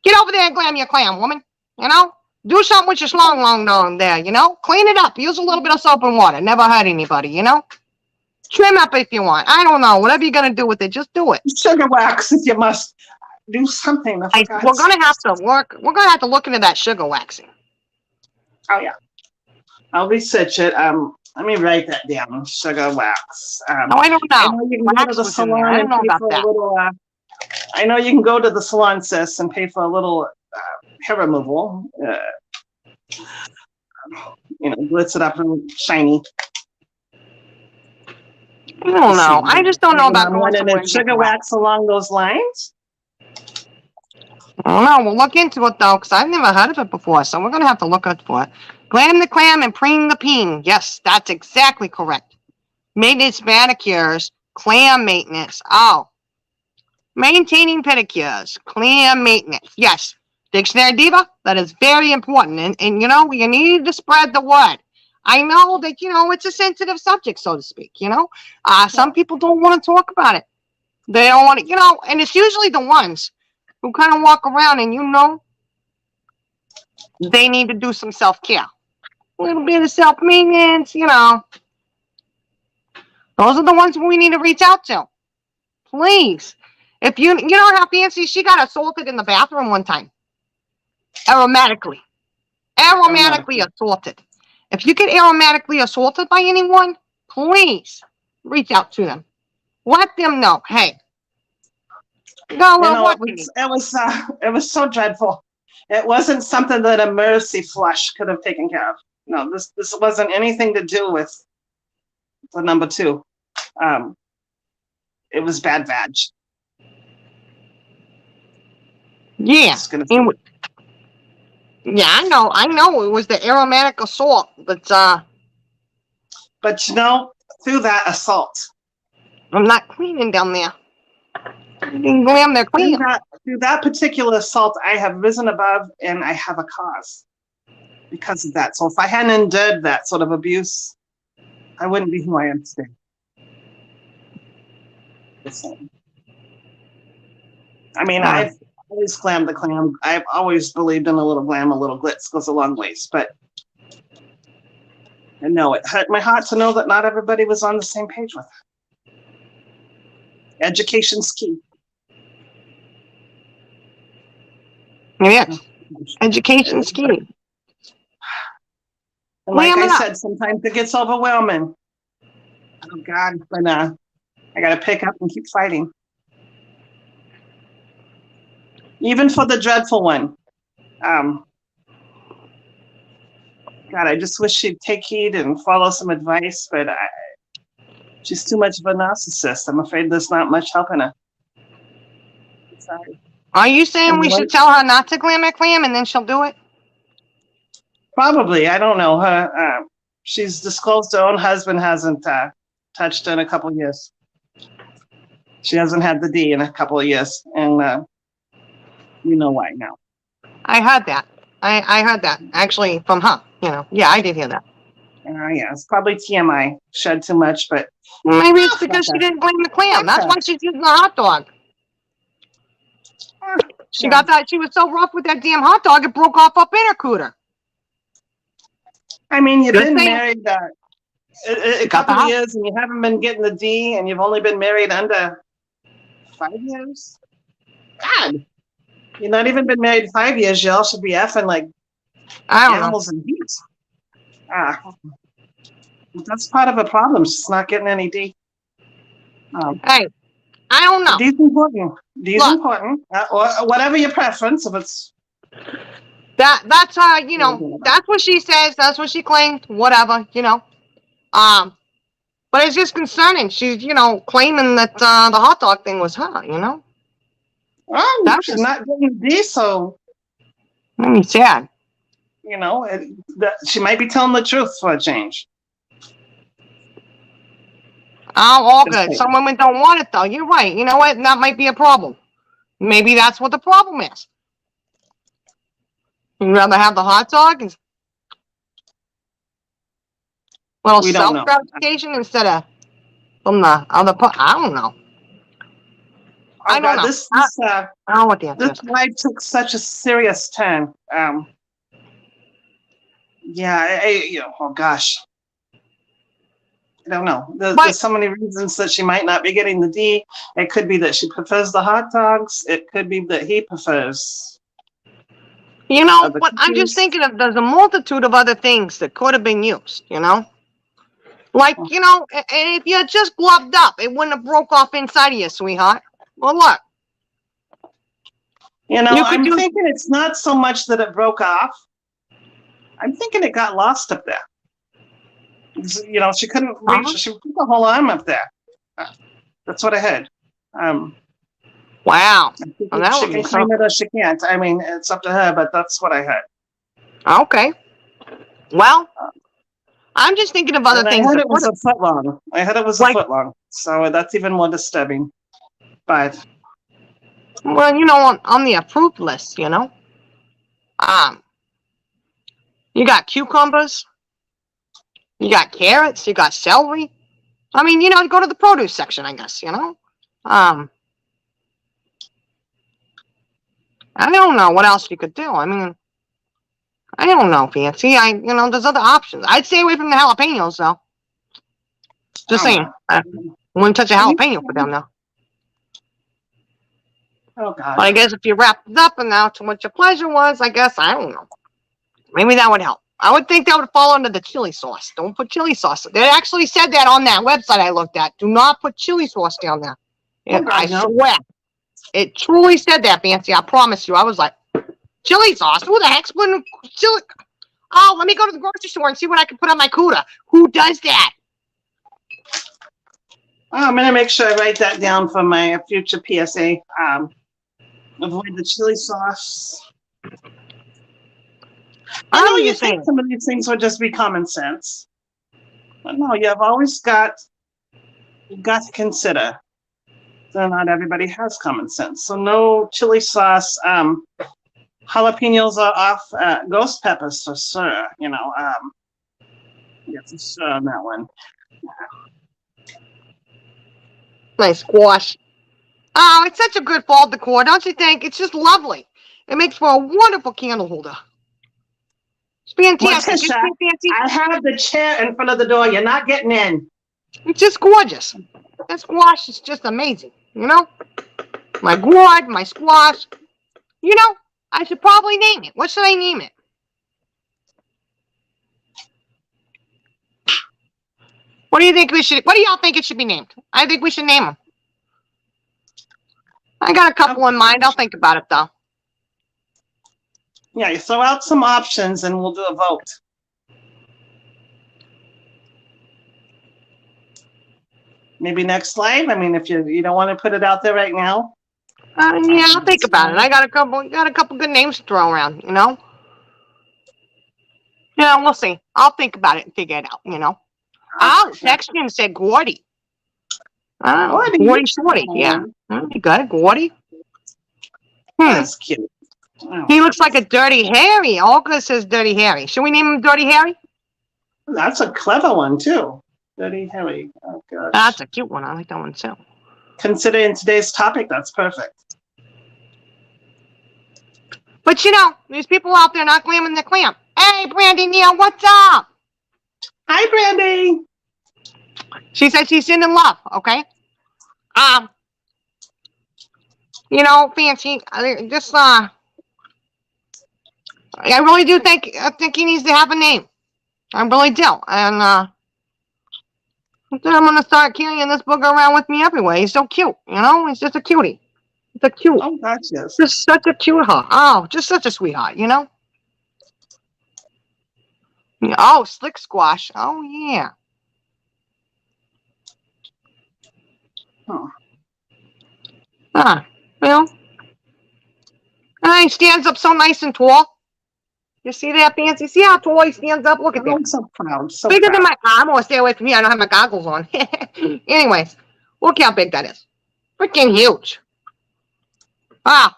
get over there and glam your clam, woman, you know. Do something with your long down there, you know. Clean it up. Use a little bit of soap and water. Never hurt anybody, you know. Trim up if you want. I don't know. Whatever you're going to do with it, just do it. Sugar wax if you must. Do something. We're going to have to look into that sugar waxing. Oh, yeah. I'll research it. Let me write that down. Sugar wax. I don't know. I know you can go to the salon and pay for a little. I know you can go to the salon, sis, and pay for a little hair removal. You know, glitz it up and shiny. I don't know. I just don't know about sugar wax along those lines. I don't know. We'll look into it, though, because I've never heard of it before, so we're going to have to look out for it. Glam the clam and preen the peen. Yes, that's exactly correct. Maintenance manicures, clam maintenance. Oh. Maintaining pedicures, clam maintenance. Yes. Dictionary Diva, that is very important. And you know, you need to spread the word. I know that, you know, it's a sensitive subject, so to speak, you know. Some people don't want to talk about it. They don't want to, and it's usually the ones who kind of walk around and they need to do some self-care. A little bit of self-maintenance, Those are the ones we need to reach out to. Please. If you know how fancy, she got assaulted in the bathroom one time. Aromatically assaulted. If you get aromatically assaulted by anyone, please reach out to them. Let them know, hey, It was so dreadful. It wasn't something that a mercy flush could have taken care of. No, this wasn't anything to do with the number 2. It was bad vag. Yeah. Yeah, I know. It was the aromatic assault, but through that assault, I'm not cleaning down there. You can glam their clean. Through that particular assault, I have risen above, and I have a cause because of that. So if I hadn't endured that sort of abuse, I wouldn't be who I am today. I mean, I've always glammed the clam. I've always believed in a little glam, a little glitz goes a long ways. But no, it hurt my heart to know that not everybody was on the same page with it. Education's key. Yes, education's key. And like I said, sometimes it gets overwhelming. Oh God, but I got to pick up and keep fighting. Even for the dreadful one. God, I just wish she'd take heed and follow some advice, but she's too much of a narcissist. I'm afraid there's not much helping her. Sorry. Are you saying we should tell her not to glam her clam and then she'll do it? Probably. I don't know. Her. She's disclosed her own husband hasn't touched her in a couple of years. She hasn't had the D in a couple of years, and you know why now. I heard that. I heard that actually from her. Yeah, I did hear that. Yeah, it's probably TMI. Shed too much, but maybe it's because she didn't glam the clam. That's why she's using the hot dog. She got that. She was so rough with that damn hot dog, it broke off up in her cooter. I mean, you've been married a couple of years, and you haven't been getting the D, and you've only been married under 5 years. God, you've not even been married 5 years. You all should be effing like animals and heat. That's part of a problem. She's not getting any D. Hey, I don't know. D's important. D's important. Or whatever your preference, if it's that's that's what she says. That's what she claimed. Whatever, But it's just concerning. She's claiming that the hot dog thing was her. Well, she's not getting D, so sad. She might be telling the truth for a change. Oh, all good. Some women don't want it, though. You're right. You know what? That might be a problem. Maybe that's what the problem is. You'd rather have the hot dog and little self-gratification instead of from the other part. I don't know. I don't know. This I don't know what the answer is. This life took such a serious turn. Oh gosh. I don't know. There's so many reasons that she might not be getting the D. It could be that she prefers the hot dogs. It could be that he prefers. But I'm just thinking there's a multitude of other things that could have been used, Like, if you had just gloved up, it wouldn't have broke off inside of you, sweetheart. Well, look. I'm thinking it's not so much that it broke off. I'm thinking it got lost up there. She couldn't reach. She put the whole arm up there. That's what I heard. Wow. She can claim it or she can't. I mean, it's up to her, but that's what I heard. Okay. Well, I'm just thinking of other things. I heard it was a foot long. A foot long. So that's even more disturbing. But on the approved list, you got cucumbers. You got carrots, you got celery. I mean, go to the produce section, I guess, I don't know what else you could do. I mean, I don't know, Fancy. There's other options. I'd stay away from the jalapenos, though. Just saying. I wouldn't touch a jalapeno for them, though. Oh God. But I guess if you wrap it up and now to what your pleasure was, I guess, I don't know. Maybe that would help. I would think that would fall under the chili sauce. Don't put chili sauce. They actually said that on that website I looked at. Do not put chili sauce down there. I swear. It truly said that, Fancy. I promise you. I was like, chili sauce? Who the heck's putting chili? Oh, let me go to the grocery store and see what I can put on my CUDA. Who does that? I'm going to make sure I write that down for my future PSA. Avoid the chili sauce. I know you think some of these things would just be common sense. But no, you've got to consider that not everybody has common sense. So no chili sauce. Jalapenos are off. Ghost peppers for sure. Yeah, for sure on that one. Nice squash. Oh, it's such a good fall decor, don't you think? It's just lovely. It makes for a wonderful candle holder. It's fantastic. It's fantastic. I have the chair in front of the door. You're not getting in. It's just gorgeous. That squash is just amazing, My gourd, my squash. I should probably name it. What should I name it? What do y'all think it should be named? I think we should name them. I got a couple in mind. I'll think about it, though. Yeah, you throw out some options and we'll do a vote. Maybe next slide. I mean, if you don't want to put it out there right now. Yeah, I'll think about it. I got a couple good names to throw around, Yeah, we'll see. I'll think about it and figure it out, Oh, Sexton said Gordy. Oh, Gordy Shorty, yeah. You got it, Gordy. That's cute. Oh. He looks like a Dirty Harry. Olga says Dirty Harry. Should we name him Dirty Harry? That's a clever one, too. Dirty Harry. Oh, gosh. That's a cute one. I like that one, too. Considering today's topic, that's perfect. But, there's people out there not claiming the clam. Hey, Brandy Neal, what's up? Hi, Brandy. She said she's in love, okay? Fancy, I really do think he needs to have a name. I really do. And I'm going to start carrying this booger around with me everywhere. He's so cute, He's just a cutie. It's a cute. Oh, gotcha. Just such a cute heart. Oh, just such a sweetheart, Oh, Slick Squash. Oh, yeah. Huh. He stands up so nice and tall. You see that, Fancy? See how tall he stands up? Look at that. I'm so proud. So bigger proud. than my arm. Or stay away from me. I don't have my goggles on. Anyways, look how big that is. Freaking huge. Wow.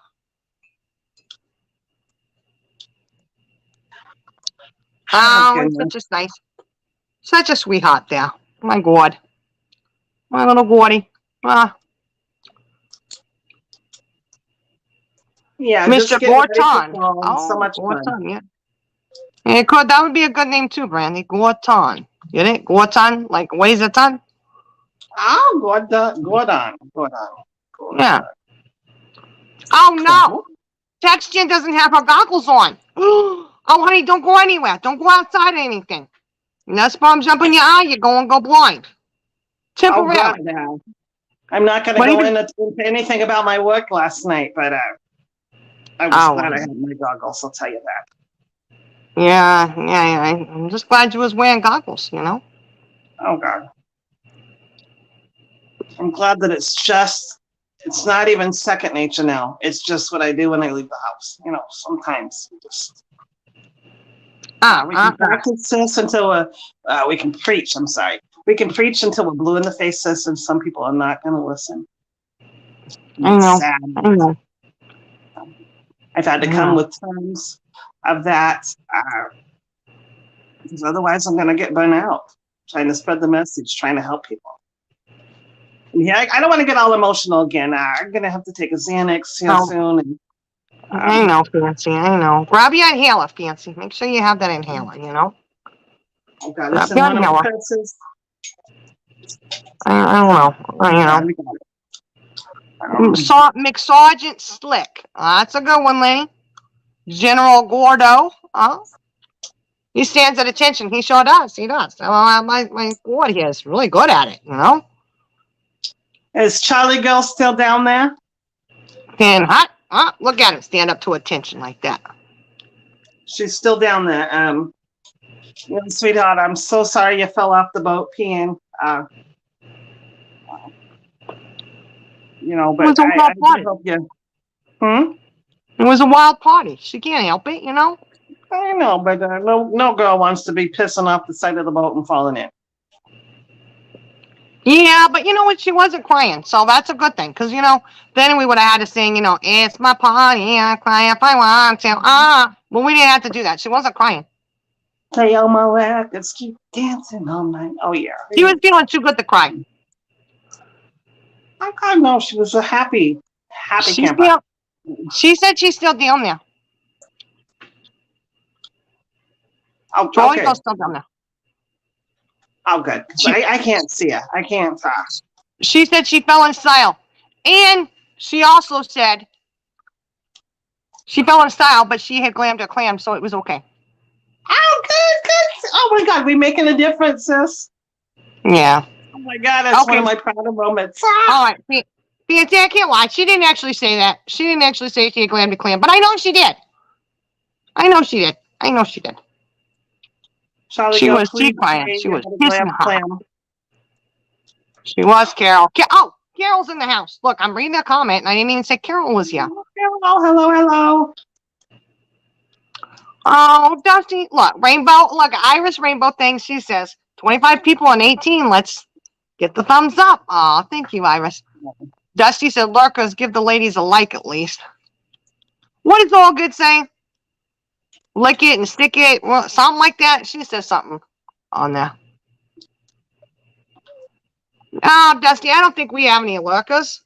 Oh, it's such a sweetheart there. My God. My little Gordy. Yeah, Mr. Gorton. So much Gorton, fun. yeah. Yeah, that would be a good name too, Brandy. Gorton. Get it? Gorton, like weighs a ton? Oh, Gordon. Yeah. Oh, no. Textgen doesn't have her goggles on. Oh, honey, don't go anywhere. Don't go outside or anything. That's why I'm jumping your eye. You're going to go blind. Temporarily. Oh, I'm not going to go into anything about my work last night, but I was glad I had my goggles, I'll tell you that. Yeah. I'm just glad you was wearing goggles, Oh, God. I'm glad that it's not even second nature now. It's just what I do when I leave the house. Sometimes just... we can practice this until we can preach. I'm sorry. We can preach until we're blue in the face, sis, and some people are not going to listen. I know. I've had to come with terms of that because otherwise I'm going to get burnt out trying to spread the message, trying to help people. Yeah, I don't want to get all emotional again. I'm going to have to take a Xanax soon. And I know, Fancy. I know. Grab your inhaler, Fancy. Make sure you have that inhaler, you know? Oh God, Grab it's in your one of my inhaler. purses. I don't know. You know. We got it. Sergeant Slick. That's a good one, Lenny. General Gordo. He stands at attention. He sure does. He does. My ward here is really good at it, you know? Is Charlie Girl still down there? And hot. Look at him stand up to attention like that. She's still down there. Sweetheart, I'm so sorry you fell off the boat peeing. But It was a I wild do party. hope you. It was a wild party. She can't help it, you know? I know, but no girl wants to be pissing off the side of the boat and falling in. Yeah, but you know what? She wasn't crying, so that's a good thing. Because, then we would have had to sing, it's my party, I cry if I want to. But we didn't have to do that. She wasn't crying. Play all my records, keep dancing all night. Oh, yeah. She was feeling too good to cry. I know. She was a happy camper. She said she's still down there. Oh, Charlie okay. Girl's still down there. Oh, good. I can't see her. I can't. She said she fell in style. And she also said she fell in style, but she had glammed her clam, so it was okay. Oh, good. Oh, my God. We making a difference, sis. Yeah. Oh, my God. That's one of my prouder moments. All right. Fancy, I can't lie. She didn't actually say that. She didn't actually say she had glammed a clam, but I know she did. Charlie, she was crying. She was pissing hot. She was, Carol. Carol's in the house. Look, I'm reading a comment, and I didn't even say Carol was here. Hello. Oh, Dusty, look, Iris Rainbow thing, she says, 25 people on 18, let's get the thumbs up. Oh, thank you, Iris. Dusty said, lurkers, give the ladies a like at least. What is all good saying? Lick it and stick it, something like that. She says something on there. Oh, Dusty, I don't think we have any lurkers.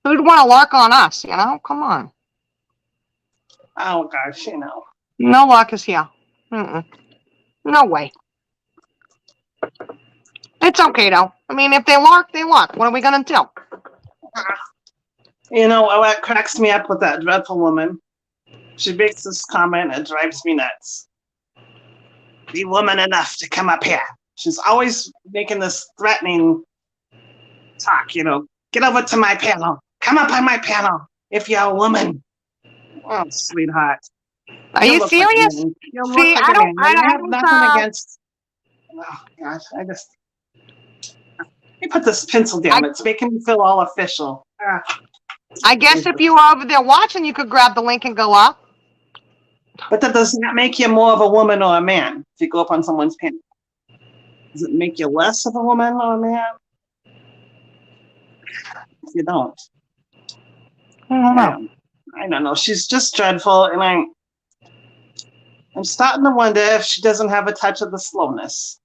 Who'd want to lurk on us, Come on. Oh, gosh, No lurkers here. No way. It's okay, though. I mean, if they lurk, they lurk. What are we going to do? What cracks me up with that dreadful woman? She makes this comment and it drives me nuts. Be woman enough to come up here. She's always making this threatening talk, Get over to my panel. Come up on my panel if you're a woman. Oh, sweetheart. Are you serious? See, I have nothing against. Oh, gosh, let me put this pencil down. It's making me feel all official. I guess if you were over there watching, you could grab the link and go up. But that does not make you more of a woman or a man if you go up on someone's panel. Does it make you less of a woman or a man? If you don't. I don't know. I don't know. She's just dreadful, and I'm starting to wonder if she doesn't have a touch of the slowness.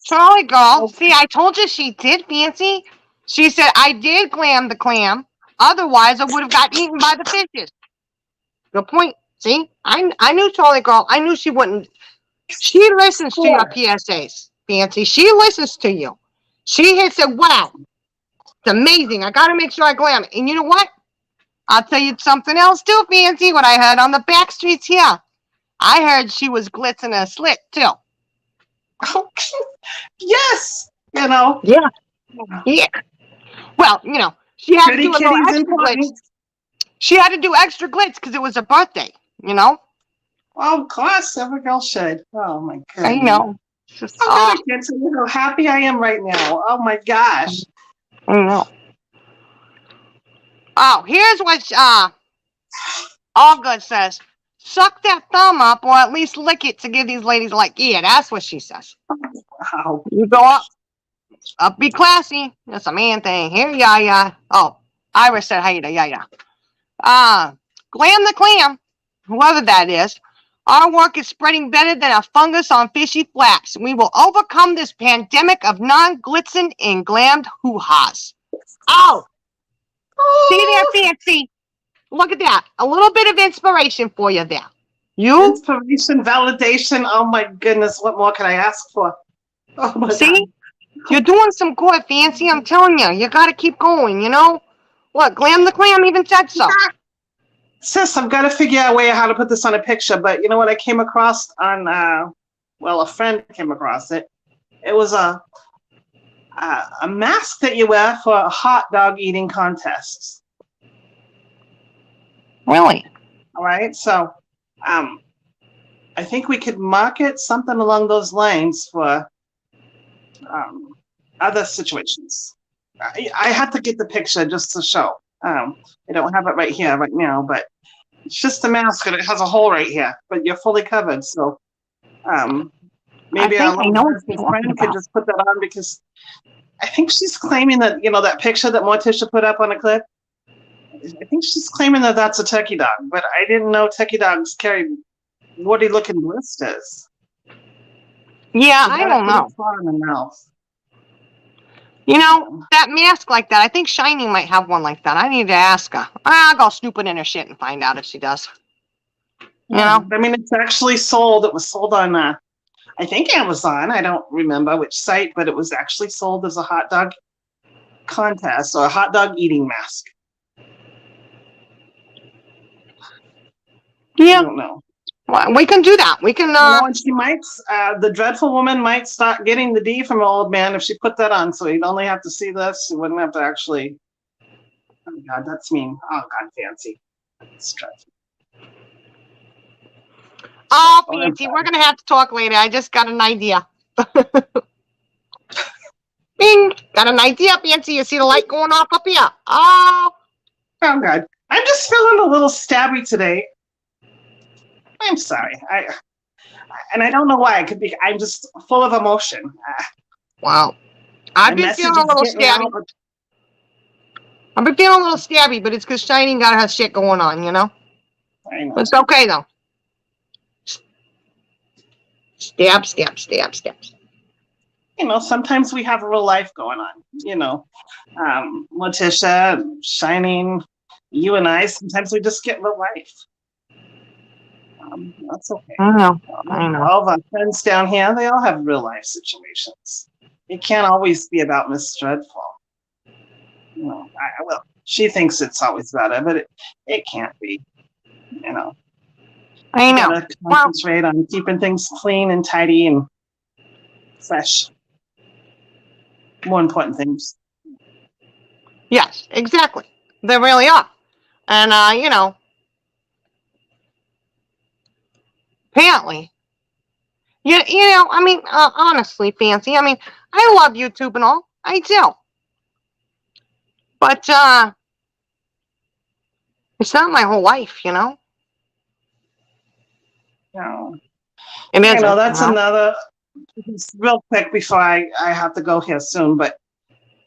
Charlie Girl. See, I told you she did, Fancy. She said, I did glam the clam. Otherwise, I would have got eaten by the fishes. Good point. See, I knew Charlie Girl. I knew she wouldn't. She listens to your PSAs, Fancy. She listens to you. She had said, wow, it's amazing. I got to make sure I glam it. And you know what? I'll tell you something else too, Fancy, what I heard on the back streets here. I heard she was glitzing a slit too. Oh, yes. Yeah. Well, she had to do a little extra glitz. She had to do extra glitz because it was her birthday, Oh, of course. Every girl should. Oh, my God. I know. I can't tell you how happy I am right now. Oh, my gosh. I know. Oh, here's what All Good says. Suck that thumb up or at least lick it to give these ladies that's what she says. Wow. You go up, be classy. That's a man thing. Here, yeah. Oh, Iris said, hey, yeah. Glam the clam, whoever that is. Our work is spreading better than a fungus on fishy flaps. We will overcome this pandemic of non-glitzing and glammed hoo-haas. Oh! See there, Fancy. Look at that. A little bit of inspiration for you there. You Inspiration, validation. Oh my goodness, what more can I ask for? Oh my see? God. You're doing some good, Fancy. I'm telling you. You got to keep going, you know? Look, Glam the Clam even said so. Sis, I've got to figure out a way how to put this on a picture, but you know what I came across on, well, a friend came across it. It was a mask that you wear for hot dog eating contests. Really? All right, so I think we could market something along those lines for other situations. I had to get the picture just to show. I don't have it right here right now, but it's just a mask and it has a hole right here, but you're fully covered. So maybe our little friend could just put that on, because I think she's claiming that, you know, that picture that Morticia put up on a clip, I think she's claiming that that's a turkey dog, but I didn't know turkey dogs carry woody looking blisters. Yeah, I don't know. In the mouth. You know, that mask like that, I think Shining might have one like that. I need to ask her. I'll go snooping in her shit and find out if she does. You know? I mean, it's actually sold. It was sold on, I think, Amazon. I don't remember which site, but it was actually sold as a hot dog contest or a hot dog eating mask. Yeah. I don't know. Well, we can do that. We can. And she might, the dreadful woman might start getting the D from an old man if she put that on. So he'd only have to see this. He wouldn't have to actually. Oh God, that's mean. Oh God, Fancy. It's dreadful. Oh, Fancy, we're gonna have to talk later. I just got an idea. Bing! Got an idea, Fancy. You see the light going off up here? Oh. Oh God, I'm just feeling a little stabby today. I'm sorry. And I don't know why. It could be. I'm just full of emotion. Wow. I've been feeling a little stabby. I've been feeling a little stabby, but it's because Shining got her shit going on, you know? I know. It's okay, though. Stab, stab, stab, stab. You know, sometimes we have a real life going on. You know, Morticia, Shining, you and I, sometimes we just get real life. That's okay. I know. All of our friends down here, they all have real life situations. It can't always be about Miss Dreadful. You know, well, she thinks it's always about her, but it can't be. You know. I know. Gotta concentrate on keeping things clean and tidy and fresh. More important things. Yes, exactly. They really are. And, you know, apparently, you know, I mean, honestly, Fancy, I mean, I love YouTube and all. I do. But, it's not my whole life, you know? No. It isn't, you know, that's you know? another, real quick before I have to go here soon, but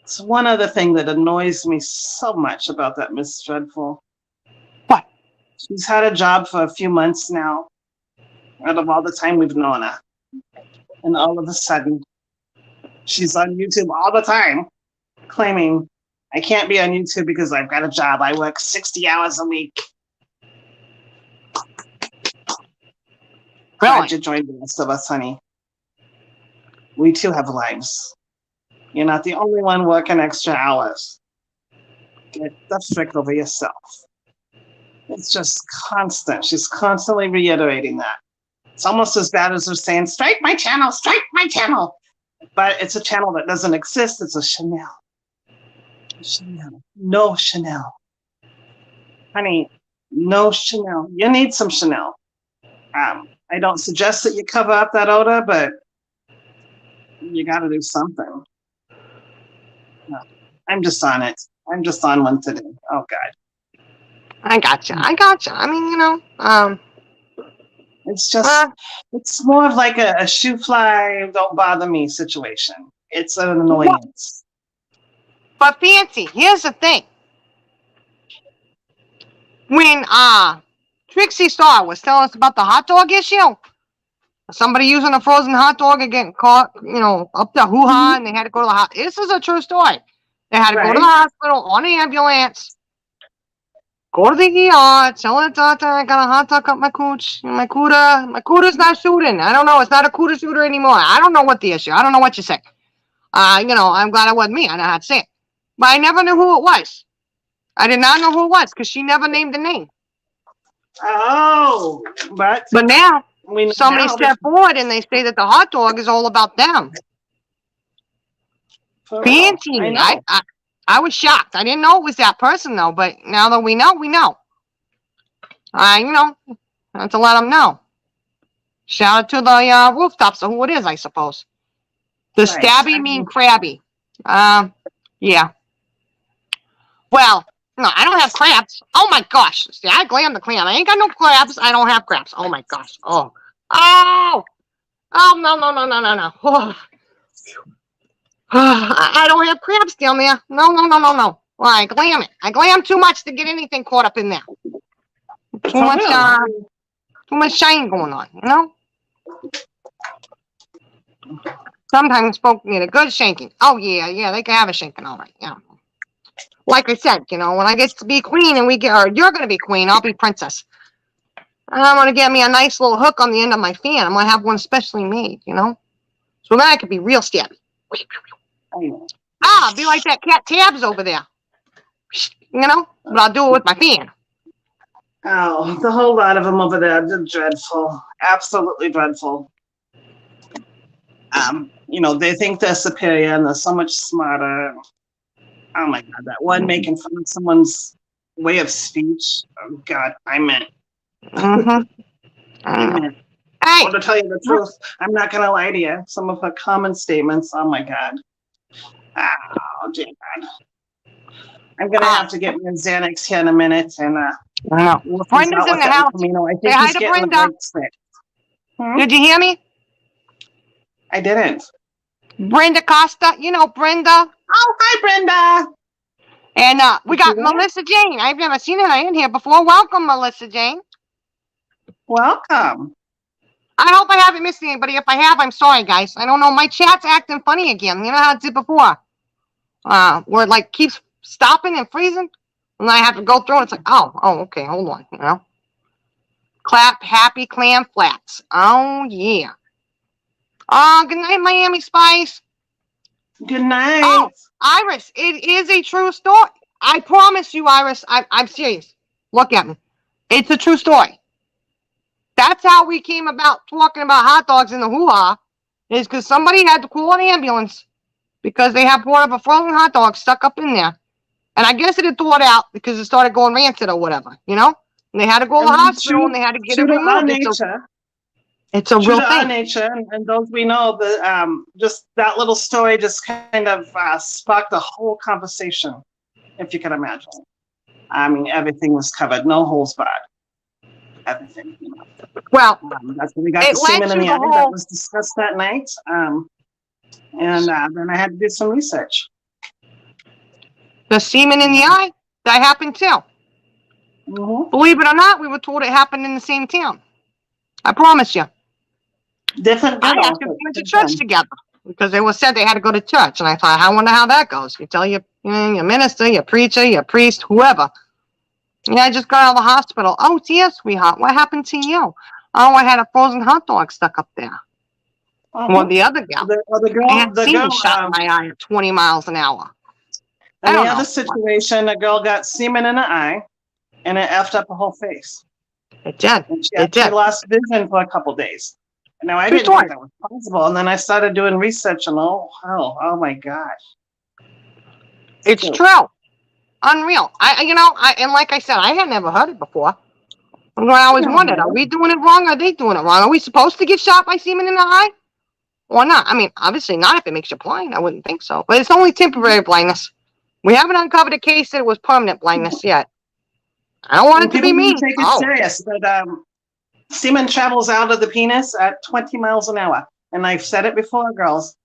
it's one other thing that annoys me so much about that Miss Dreadful. What? She's had a job for a few months now, out of all the time we've known her. And all of a sudden, she's on YouTube all the time, claiming, I can't be on YouTube because I've got a job. I work 60 hours a week. Glad you joined the rest of us, honey. We too have lives. You're not the only one working extra hours. Get the frick over yourself. It's just constant. She's constantly reiterating that. It's almost as bad as her saying, strike my channel, strike my channel. But it's a channel that doesn't exist. It's a Chanel. Chanel. No Chanel. Honey, no Chanel. You need some Chanel. I don't suggest that you cover up that odor, but you got to do something. I'm just on it. I'm just on one today. Oh, God. I gotcha. I mean, you know, it's just, it's more of like a shoe fly, don't bother me situation. It's an annoyance. But Fancy, here's the thing. When Trixie Star was telling us about the hot dog issue, somebody using a frozen hot dog and getting caught, you know, up the WHOOHAAA, and they had to go to the hospital. This is a true story. They had to go to the hospital on an ambulance. Go to the ER, tell the doctor I got a hot dog up my cooch. My cooter's not shooting. I don't know. It's not a cooter shooter anymore. I don't know what the issue. I don't know what you say. I'm glad it wasn't me. I know how to say it. But I never knew who it was. I did not know who it was because she never named the name. Oh, but now we know somebody now step forward and they say that the hot dog is all about them. for Being real. teeny. I know. I was shocked. I didn't know it was that person though. But now that we know, we know. I have to let them know. Shout out to the rooftops of who it is, I suppose. The Right. stabby mean crabby. Yeah. Well, no, I don't have crabs. Oh my gosh. See, I glam the clam. I ain't got no crabs. I don't have crabs. Oh my gosh. Oh. Oh. Oh, no. Oh. I don't have crabs down there. No. Well, I glam it. I glam too much to get anything caught up in there. Too For much shine going on, Sometimes folk need a good shanking. Oh, yeah, they can have a shanking, all right, yeah. Like I said, when I get to be queen and you're going to be queen, I'll be princess. And I'm going to get me a nice little hook on the end of my fan. I'm going to have one specially made, So then I could be real stabby. Be like that cat Tabs over there. But I'll do it with my fan. Oh, the whole lot of them over there. They're dreadful. Absolutely dreadful. They think they're superior and they're so much smarter. Oh my God, that one making fun of someone's way of speech. Oh God, I meant. Mm-hmm. I meant. Hey. Well, to tell you the truth, I'm not going to lie to you. Some of her common statements, oh my God. Oh, dear God. I'm going to have to get me a Xanax here in a minute. And we'll Brenda's in the house. I think say hi he's to getting Brenda. Did you hear me? I didn't. Brenda Costa. Brenda. Oh, hi, Brenda. And we got Melissa Jane. I've never seen her in here before. Welcome, Melissa Jane. Welcome. I hope I haven't missed anybody. If I have, I'm sorry, guys. I don't know. My chat's acting funny again. You know how it did before? Where it keeps stopping and freezing. And I have to go through and it's like, oh, okay, hold on, Clap, happy clam flats. Oh, yeah. Good night, Miami Spice. Good night. Oh, Iris, it is a true story. I promise you, Iris, I'm serious. Look at me. It's a true story. That's how we came about talking about hot dogs in the WHOOHAAA, is because somebody had to call an ambulance because they had brought up a frozen hot dog stuck up in there. And I guess it had thawed out because it started going rancid or whatever, And they had to go to the hospital and they had to get it removed. It's a real thing. Nature, and those we know, just that little story just kind of sparked the whole conversation, if you can imagine. I mean, everything was covered, no holes barred. Everything. Well, that's when we got the semen in the eye that was discussed that night. And then I had to do some research. The semen in the eye, that happened too. Mm-hmm. Believe it or not, we were told it happened in the same town. I promise you. Different. I asked if we went to church together because they were said they had to go to church, and I thought, I wonder how that goes. You tell your minister, your preacher, your priest, whoever. Yeah, I just got out of the hospital. Oh, dear, sweetheart, what happened to you? Oh, I had a frozen hot dog stuck up there. Well, the other gal, the girl shot in my eye at 20 miles an hour. In the other situation, a girl got semen in her eye, and it effed up her whole face. It did. And she lost vision for a couple days. Now, I didn't think that was possible, and then I started doing research, and oh my gosh. It's true. Unreal. And like I said, I had never heard it before. I always wondered, are we doing it wrong? Are they doing it wrong? Are we supposed to get shot by semen in the eye? Or not? I mean, obviously not if it makes you blind. I wouldn't think so. But it's only temporary blindness. We haven't uncovered a case that it was permanent blindness yet. I don't want it to be me. Take it serious, but semen travels out of the penis at 20 miles an hour. And I've said it before, girls.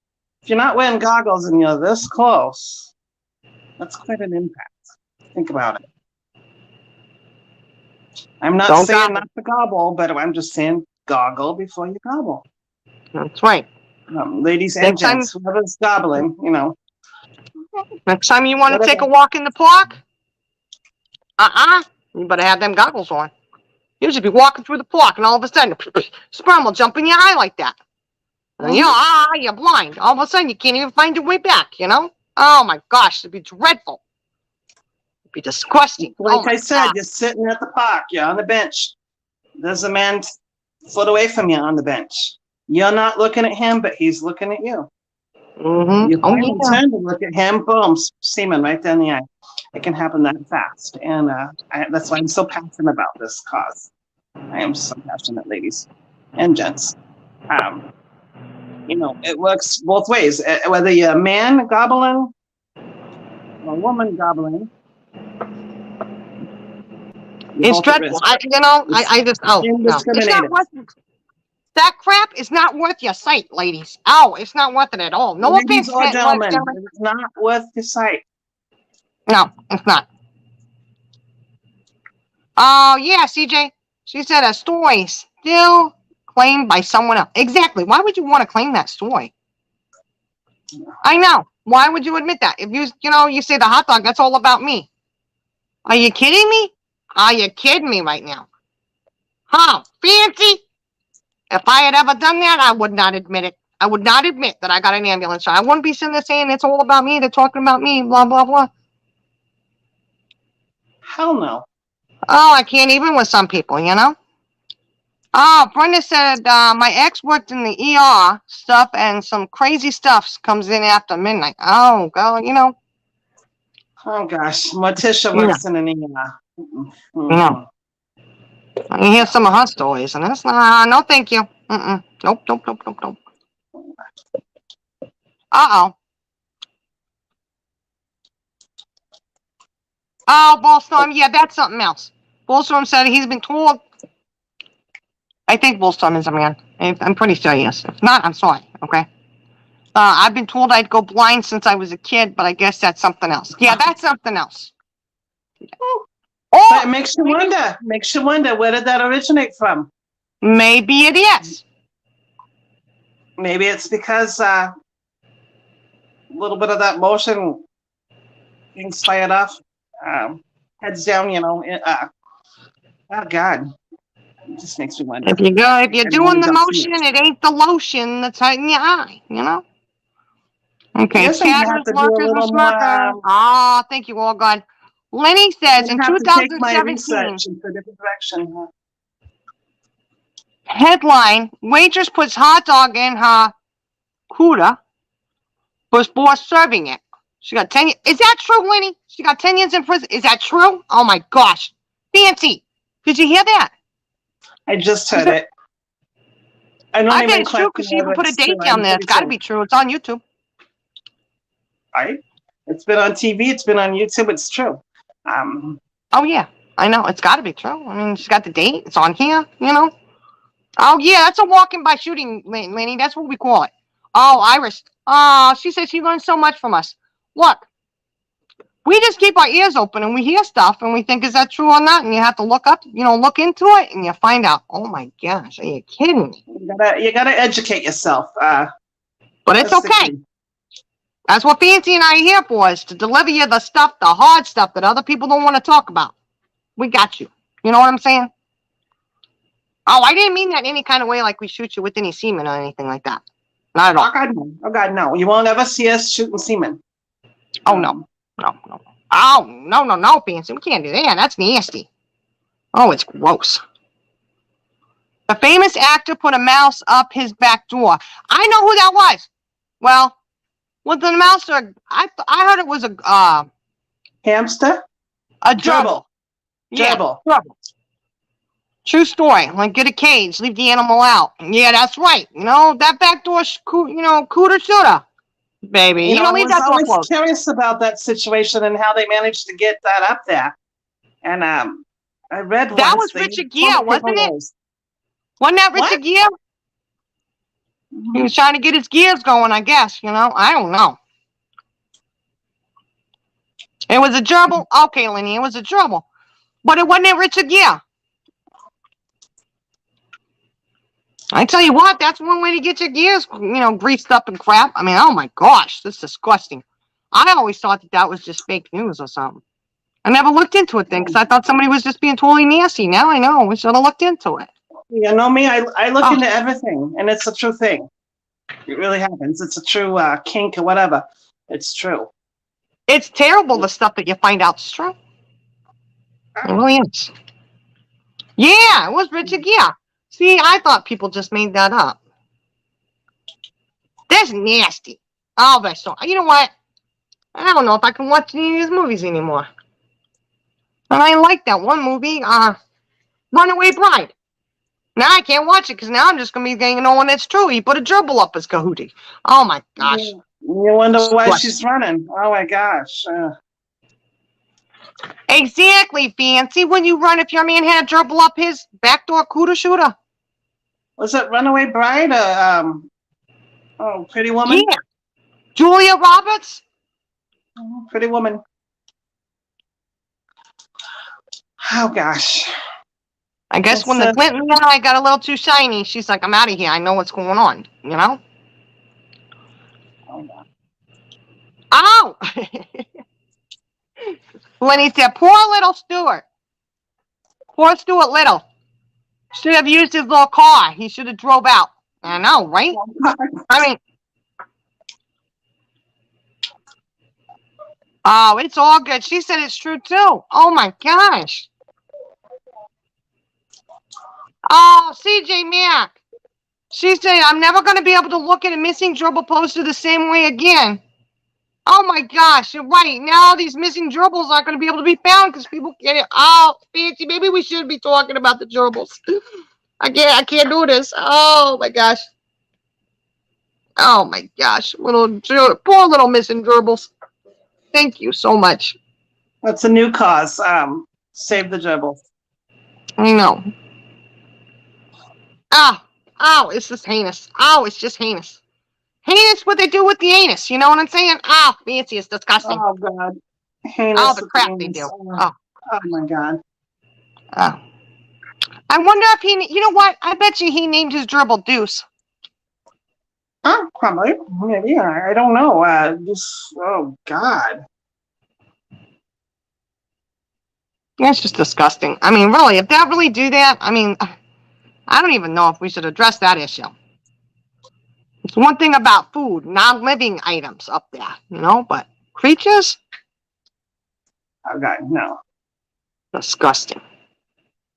If you're not wearing goggles and you're this close, that's quite an impact. Think about it. I'm not saying not to gobble, but I'm just saying goggle before you gobble. That's right. Ladies and gents, whoever's gobbling, Next time you want to take a walk in the park? You better have them goggles on. You should be walking through the park, and all of a sudden, sperm will jump in your eye like that. And you're blind. All of a sudden, you can't even find your way back, you know? Oh, my gosh, it'd be dreadful. It'd be disgusting. Like I said, you're sitting at the park. You're on the bench. There's a man foot away from you on the bench. You're not looking at him, but he's looking at you. Mm-hmm. You finally turn to look at him, boom, semen right down the eye. It can happen that fast. And that's why I'm so passionate about this cause. I am so passionate, ladies and gents. You know, it works both ways. Whether you're a man gobbling or a woman gobbling. It's dreadful. I just, no. It's not worth it. That crap is not worth your sight, ladies. Oh, it's not worth it at all. No offense, gentlemen. It's not worth your sight. No, it's not. Oh, yeah, CJ. She said a story still claimed by someone else. Exactly. Why would you want to claim that story? I know. Why would you admit that? If you say the hot dog, that's all about me. Are you kidding me? Are you kidding me right now? Huh? Fancy? If I had ever done that, I would not admit it. I would not admit that I got an ambulance. I wouldn't be sitting there saying it's all about me. They're talking about me, blah, blah, blah. Hell no. Oh, I can't even with some people, you know? Oh, Brenda said, my ex worked in the ER stuff and some crazy stuff comes in after midnight. Oh, God, you know. Oh, gosh. Morticia works in an ER. Mm-hmm. You know. You hear some of her stories, and it's no, thank you. Nope. Uh-oh. Oh, Bullstorm, yeah, that's something else. Bullstorm said he's been told. I think Bullstorm is a man. I'm pretty sure he is. If not, I'm sorry, okay? I've been told I'd go blind since I was a kid, but I guess that's something else. Yeah, that's something else. But it makes you wonder. Makes you wonder, where did that originate from? Maybe it is. Maybe it's because a little bit of that motion being fired off, heads down, you know. Oh, God. It just makes me wonder. If you're doing the motion, it ain't the lotion that's hurting your eye, you know? Okay, chatters, lurkers, and smirkers. Ah, thank you, all God. Lenny says in 2017, headline, waitress puts hot dog in her cooter before serving it. She got 10 years. Is that true, Lenny? She got 10 years in prison. Is that true? Oh, my gosh. Fancy. Did you hear that? I just heard it. I bet it's true because she even put a date down there. It's got to be true. It's on YouTube. Right? It's been on TV. It's been on YouTube. It's true. Oh, yeah. I know. It's got to be true. I mean, she's got the date. It's on here, you know. Oh, yeah. That's a walking by shooting, Lenny. That's what we call it. Oh, Iris. Oh, she says she learned so much from us. Look. We just keep our ears open and we hear stuff and we think, is that true or not? And you have to look into it and you find out, oh my gosh, are you kidding me? You gotta educate yourself. But it's okay. That's what Fancy and I are here for, is to deliver you the stuff, the hard stuff that other people don't want to talk about. We got you. You know what I'm saying? Oh, I didn't mean that in any kind of way like we shoot you with any semen or anything like that. Not at all. Oh, God, no. You won't ever see us shooting semen. Oh, no. No. Oh, no, Fancy. We can't do that. That's nasty. Oh, it's gross. The famous actor put a mouse up his back door. I know who that was. Well, was the mouse I heard it was a hamster? A gerbil. Gerbil. Yeah, gerbil. True story. Like, get a cage, leave the animal out. Yeah, that's right. You know, that back door, cooter shooter. Baby, you don't leave that door closed. I was curious about that situation and how they managed to get that up there. And I read that was Richard Gere, wasn't it? Wasn't that Richard Gere? He was trying to get his gears going, I guess. You know, I don't know. It was a gerbil. Okay, Lenny, it was a gerbil, but it wasn't Richard Gere. I tell you what, that's one way to get your gears, greased up and crap. I mean, oh my gosh, this is disgusting. I always thought that was just fake news or something. I never looked into it then because I thought somebody was just being totally nasty. Now I know. We should have looked into it. You know me, I look Oh. into everything, and it's a true thing. It really happens. It's a true kink or whatever. It's true. It's terrible, the stuff that you find out's true. It really is. Yeah, it was Richard Gere. See, I thought people just made that up. That's nasty. Oh, that's so. You know what? I don't know if I can watch any of these movies anymore. And I like that one movie, Runaway Bride. Now I can't watch it because now I'm just going to be thinking, oh, and it's true. He put a gerbil up his Kahootie. Oh, my gosh. You wonder why she's running. Oh, my gosh. Exactly, Fancy. When you run, if your man had a gerbil up his backdoor cooter shooter. Was it Runaway Bride? Pretty Woman? Yeah. Julia Roberts. Pretty Woman. Oh, gosh. I guess when the Clinton and I got a little too shiny, she's like, I'm out of here. I know what's going on, you know? Oh! Lenny said, poor little Stuart. Poor Stuart Little. Should have used his little car. He should have drove out. I know, right? I mean, oh, it's all good. She said it's true, too. Oh, my gosh. Oh, CJ Mack. She said, I'm never going to be able to look at a missing gerbil poster the same way again. Oh, my gosh. You're right. Now these missing gerbils aren't going to be able to be found because people get it. Oh, Fancy, maybe we should be talking about the gerbils. I can't do this. Oh, my gosh. Oh, my gosh. Poor little missing gerbils. Thank you so much. That's a new cause. Save the gerbils. I know. Oh, it's just heinous. Oh, it's just heinous. Heinous what they do with the anus. You know what I'm saying? Oh, Fancy, it's disgusting. Oh, God. Heinous Oh, the crap they do. Oh, my God. oh. I wonder if you know what? I bet you he named his gerbil Deuce. Oh, probably. Maybe. I don't know. Oh, God. That's just disgusting. I mean, really, if they really do that, I mean, I don't even know if we should address that issue. It's one thing about food, non-living items up there, you know, but creatures? Oh, God, no. Disgusting.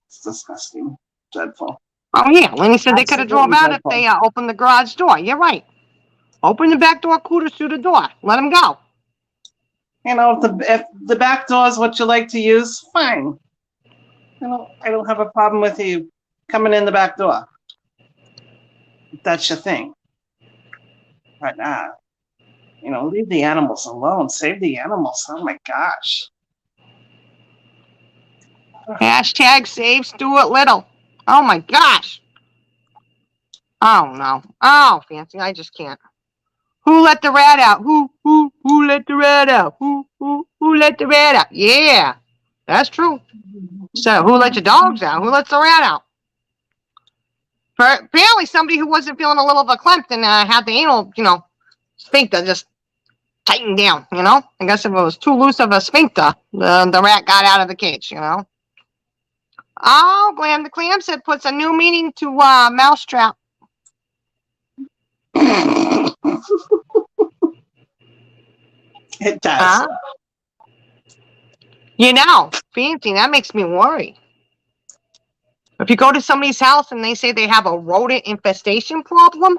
It's disgusting. Dreadful. Oh, yeah. Lenny said they could have drove out if they opened the garage door. You're right. Open the back door, cooters through the door. Let them go. You know, if the back door is what you like to use, fine. I don't have a problem with you coming in the back door. If that's your thing. But, leave the animals alone. Save the animals. Oh, my gosh. Hashtag save Stuart Little. Oh, my gosh. Oh, no. Oh, Fancy, I just can't. Who let the rat out? Who let the rat out? Who let the rat out? Yeah, that's true. So who let your dogs out? Who lets the rat out? Apparently somebody who wasn't feeling a little verklempt and had the anal, sphincter just tightened down, I guess if it was too loose of a sphincter, the rat got out of the cage, Oh, Glam the Clam said puts a new meaning to mousetrap. It does. Fancy, that makes me worry. If you go to somebody's house and they say they have a rodent infestation problem,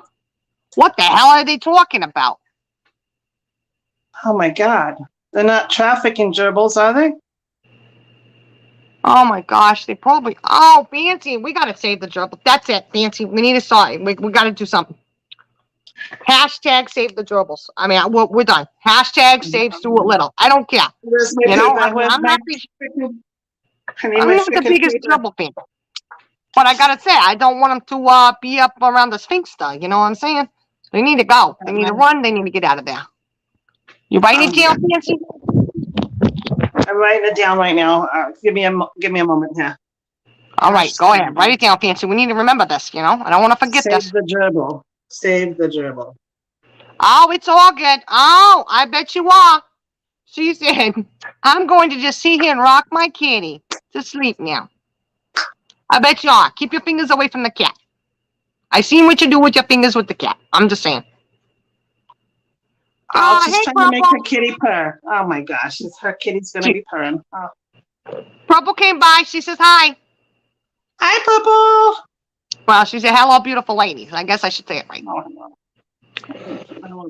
what the hell are they talking about? Oh, my God. They're not trafficking gerbils, are they? Oh, my gosh. They probably... Oh, Fancy, we got to save the gerbil. That's it, Fancy. We need to start. We got to do something. Hashtag save the gerbils. I mean, we're done. Hashtag save Stuart Little. I don't care. I'm not the biggest gerbil fan. But I gotta say, I don't want them to be up around the sphincter. You know what I'm saying? They need to go. They need to run. They need to get out of there. You writing it down, Fancy? I'm writing it down right now. Give me a moment here. All right, go ahead. Write it down, Fancy. We need to remember this. I don't want to forget this. Save the gerbil. Save the gerbil. Oh, it's all good. Oh, I bet you are. She said, I'm going to just sit here and rock my kitty to sleep now. I bet you are. Keep your fingers away from the cat. I seen what you do with your fingers with the cat. I'm just saying. I was just Hey, trying to make Purple. her kitty purr. Oh my gosh, her kitty's gonna be purring. Oh. Purple came by. She says hi. Hi, Purple. Well, she said, hello, beautiful lady. I guess I should say it right.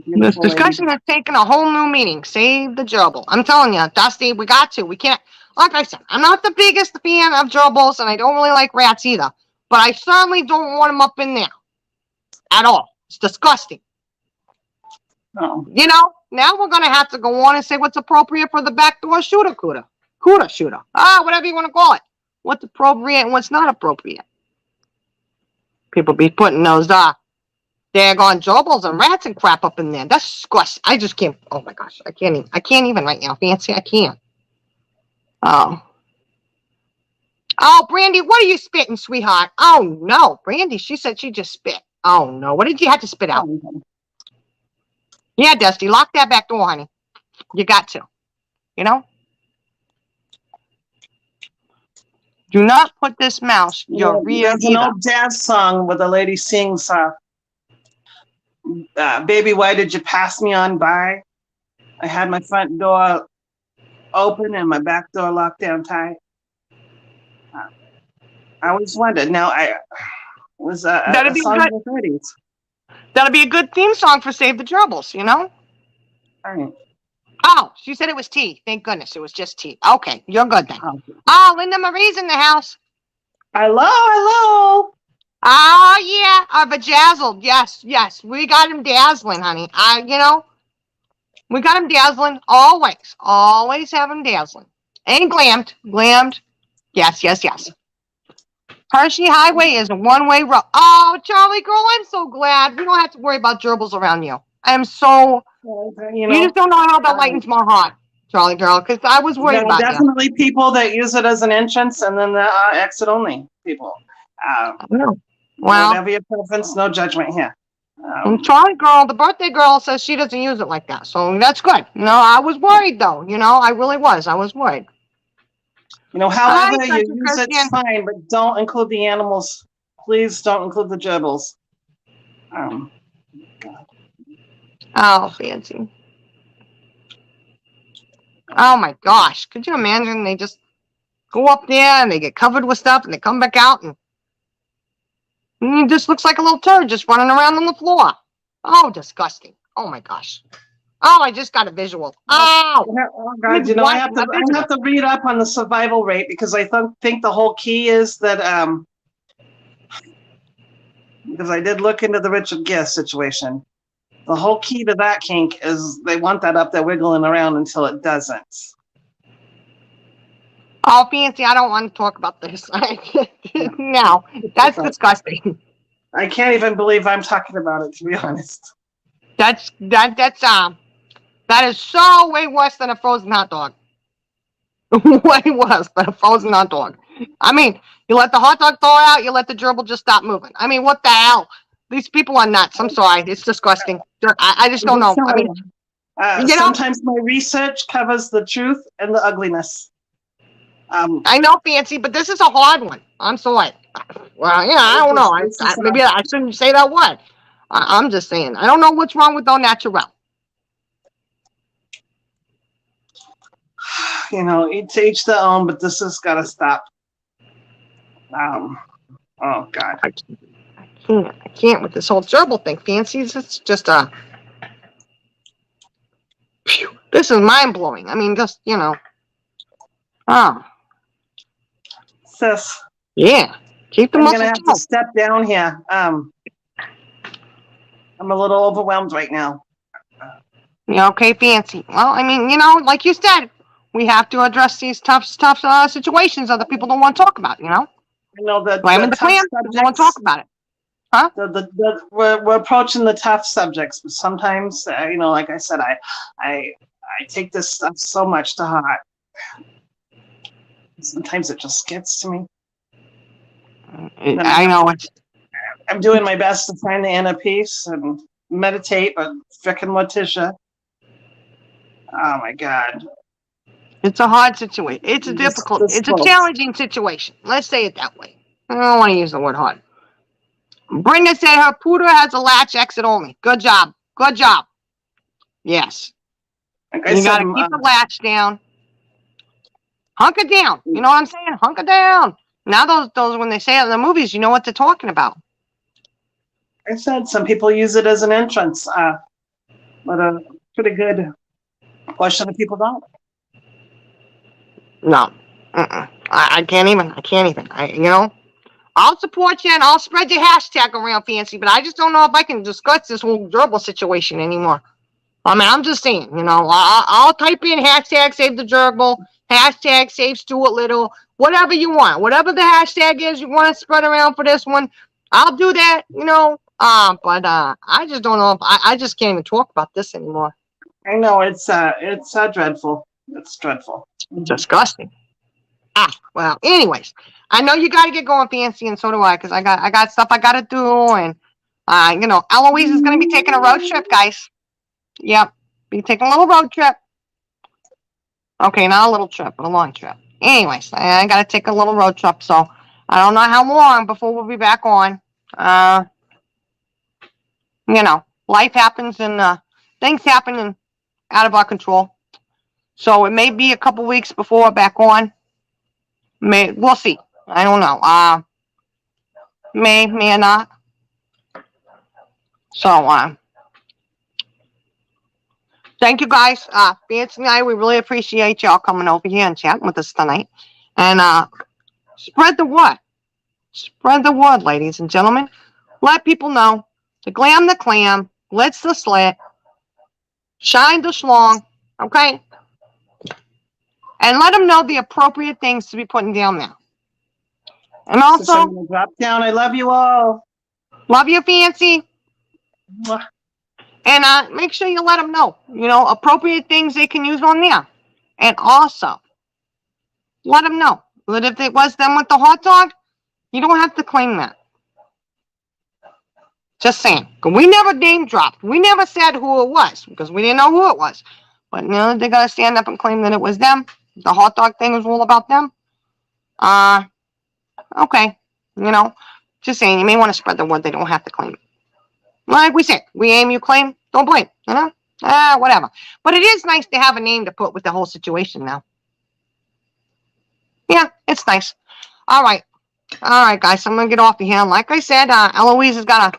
This discussion has taken a whole new meaning. Save the gerbil. I'm telling you, Dusty, we got to. We can't. Like I said, I'm not the biggest fan of gerbils, and I don't really like rats either. But I certainly don't want them up in there at all. It's disgusting. Oh. You know, now we're going to have to go on and say what's appropriate for the backdoor shooter. Whatever you want to call it. What's appropriate and what's not appropriate. People be putting those daggone gerbils and rats and crap up in there. That's disgusting. I just can't. Oh my gosh, I can't even right now, Fancy. I can't. Oh, Brandy, what are you spitting, sweetheart? Oh no, Brandy. She said she just spit. Oh no, what did you have to spit out? Yeah, Dusty, lock that back door, honey. You got to. You know. Do not put this mouse your rear There's an old jazz song where the lady sings, baby, why did you pass me on by? I had my front door open and my back door locked down tight. I always wondered. Now, it was a song in the 30s. That'll be a good theme song for Save the Gerbils, you know? All right. Oh, she said it was tea. Thank goodness it was just tea. Okay, you're good then. Oh, Linda Marie's in the house. Hello. Oh, yeah, bejazzled. Yes. We got him dazzling, honey. We got him dazzling always. Always have him dazzling. And glammed. Yes. Hershey Highway is a one-way road. Oh, Charlie girl, I'm so glad. We don't have to worry about gerbils around you. I am so... You just don't know how that lightens my heart, Charlie girl, because I was worried about definitely people that use it as an entrance and then the exit only people. Well, whatever your preference, no judgment here. Charlie girl, the birthday girl, says she doesn't use it like that, so that's good. No, I was worried though. I really was. I was worried. However you use it's fine, but don't include the animals. Please don't include the gerbils. Oh, fancy. Oh my gosh. Could you imagine they just go up there and they get covered with stuff and they come back out and it just looks like a little turd just running around on the floor. Oh, disgusting. Oh my gosh. Oh, I just got a visual. Oh God, I have to read up on the survival rate because I think the whole key is that because I did look into the Richard Gere situation. The whole key to that kink is they want that up there wiggling around until it doesn't. Oh, Fancy, I don't want to talk about this. No, that's disgusting. I can't even believe I'm talking about it, to be honest. That is so way worse than a frozen hot dog. Way worse than a frozen hot dog. I mean, you let the hot dog thaw out, you let the gerbil just stop moving. I mean, what the hell? These people are nuts. I'm sorry. It's disgusting. I just don't know. I mean, sometimes my research covers the truth and the ugliness. I know, Fancy, but this is a hard one. I'm sorry. Well, I don't know. Maybe I shouldn't say that word. I'm just saying. I don't know what's wrong with au naturel. Each their own, but this has got to stop. Oh, God. I can't with this whole gerbil thing, Fancies. It's just this is mind-blowing. I mean, just, Sis. Yeah. Keep the muscles. I'm going to have to step down here. I'm a little overwhelmed right now. Yeah, okay, Fancy. Well, I mean, like you said, we have to address these tough situations other people don't want to talk about, I know that I'm in the clan, don't want to talk about it. Huh? We're approaching the tough subjects, but sometimes, like I said, I take this stuff so much to heart. Sometimes it just gets to me. I know it. I'm doing my best to find the inner peace and meditate, but frickin' Letitia. Oh my God. It's a hard situation. It's a difficult, it's a challenging situation. Let's say it that way. I don't want to use the word hard. Brenda said her pooter has a latch exit only. Good job. Good job. Yes. Like I You said, got to keep the latch down. Hunker down. You know what I'm saying? Hunker down. Now those when they say it in the movies, you know what they're talking about. I said some people use it as an entrance, but a pretty good portion of people don't. No. I can't even. I can't even. I'll support you and I'll spread your hashtag around, Fancy, but I just don't know if I can discuss this whole gerbil situation anymore. I mean, I'm just saying, I'll type in hashtag save the gerbil, hashtag save Stuart Little, whatever you want. Whatever the hashtag is you want to spread around for this one, I'll do that, but I just don't know if I just can't even talk about this anymore. I know it's dreadful. It's dreadful. Disgusting. Well, anyways, I know you got to get going, Fancy, and so do I, because I got stuff I got to do, and Eloise is going to be taking a road trip, guys. Yep, be taking a little road trip. Okay, not a little trip, but a long trip. Anyways, I got to take a little road trip, so I don't know how long before we'll be back on. Life happens and things happen and out of our control. So it may be a couple weeks before we're back on. We'll see. I don't know. May or not. So thank you guys. Fancy and I, we really appreciate y'all coming over here and chatting with us tonight. And spread the word. Spread the word, ladies and gentlemen. Let people know. The glam the clam. Glitz the slit. Shine the schlong. Okay? And let them know the appropriate things to be putting down there. And also, drop down. I love you all. Love you, Fancy. Mwah. And make sure you let them know, appropriate things they can use on there. And also, let them know that if it was them with the hot dog, you don't have to claim that. Just saying. We never name dropped. We never said who it was because we didn't know who it was. But now they got to stand up and claim that it was them. The hot dog thing was all about them. Okay. Just saying, you may want to spread the word. They don't have to claim it. Like we said, we aim, you claim, don't blame, whatever. But it is nice to have a name to put with the whole situation now. Yeah, it's nice. All right, guys, I'm going to get off of here. Like I said, Eloise has got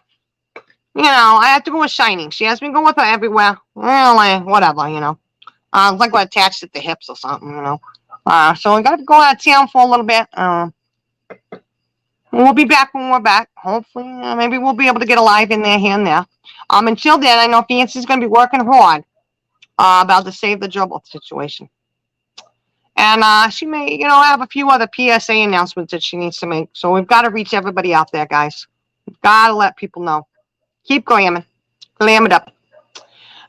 I have to go with Shining. She has me go with her everywhere. Well, whatever, like we're attached at the hips or something, So I got to go out of town for a little bit. We'll be back when we're back. Hopefully, maybe we'll be able to get a live in there, here and there. Until then, I know Fancy's going to be working hard about the Save the Gerbil situation. And she may, have a few other PSA announcements that she needs to make. So we've got to reach everybody out there, guys. We've got to let people know. Keep glamming. Glam it up.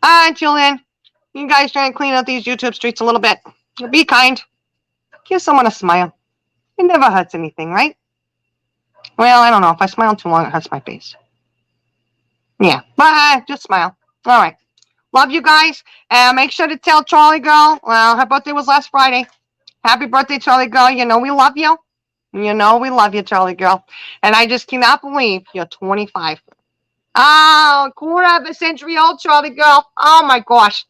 Until then, you guys try and clean out these YouTube streets a little bit. Be kind. Give someone a smile. It never hurts anything, right? Well, I don't know. If I smile too long, it hurts my face. Yeah, but just smile. All right. Love you guys. Make sure to tell Charlie Girl. Well, her birthday was last Friday. Happy birthday, Charlie Girl. We love you. We love you, Charlie Girl. And I just cannot believe you're 25. Oh, quarter of a century old, Charlie Girl. Oh, my gosh.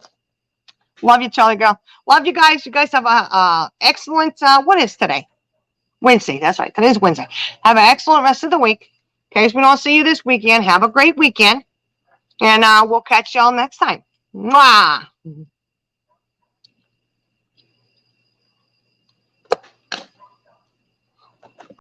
Love you, Charlie Girl. Love you guys. You guys have a excellent, what is today? Wednesday. That's right. Today's Wednesday. Have an excellent rest of the week. In case we don't see you this weekend, have a great weekend. And we'll catch y'all next time. Mwah.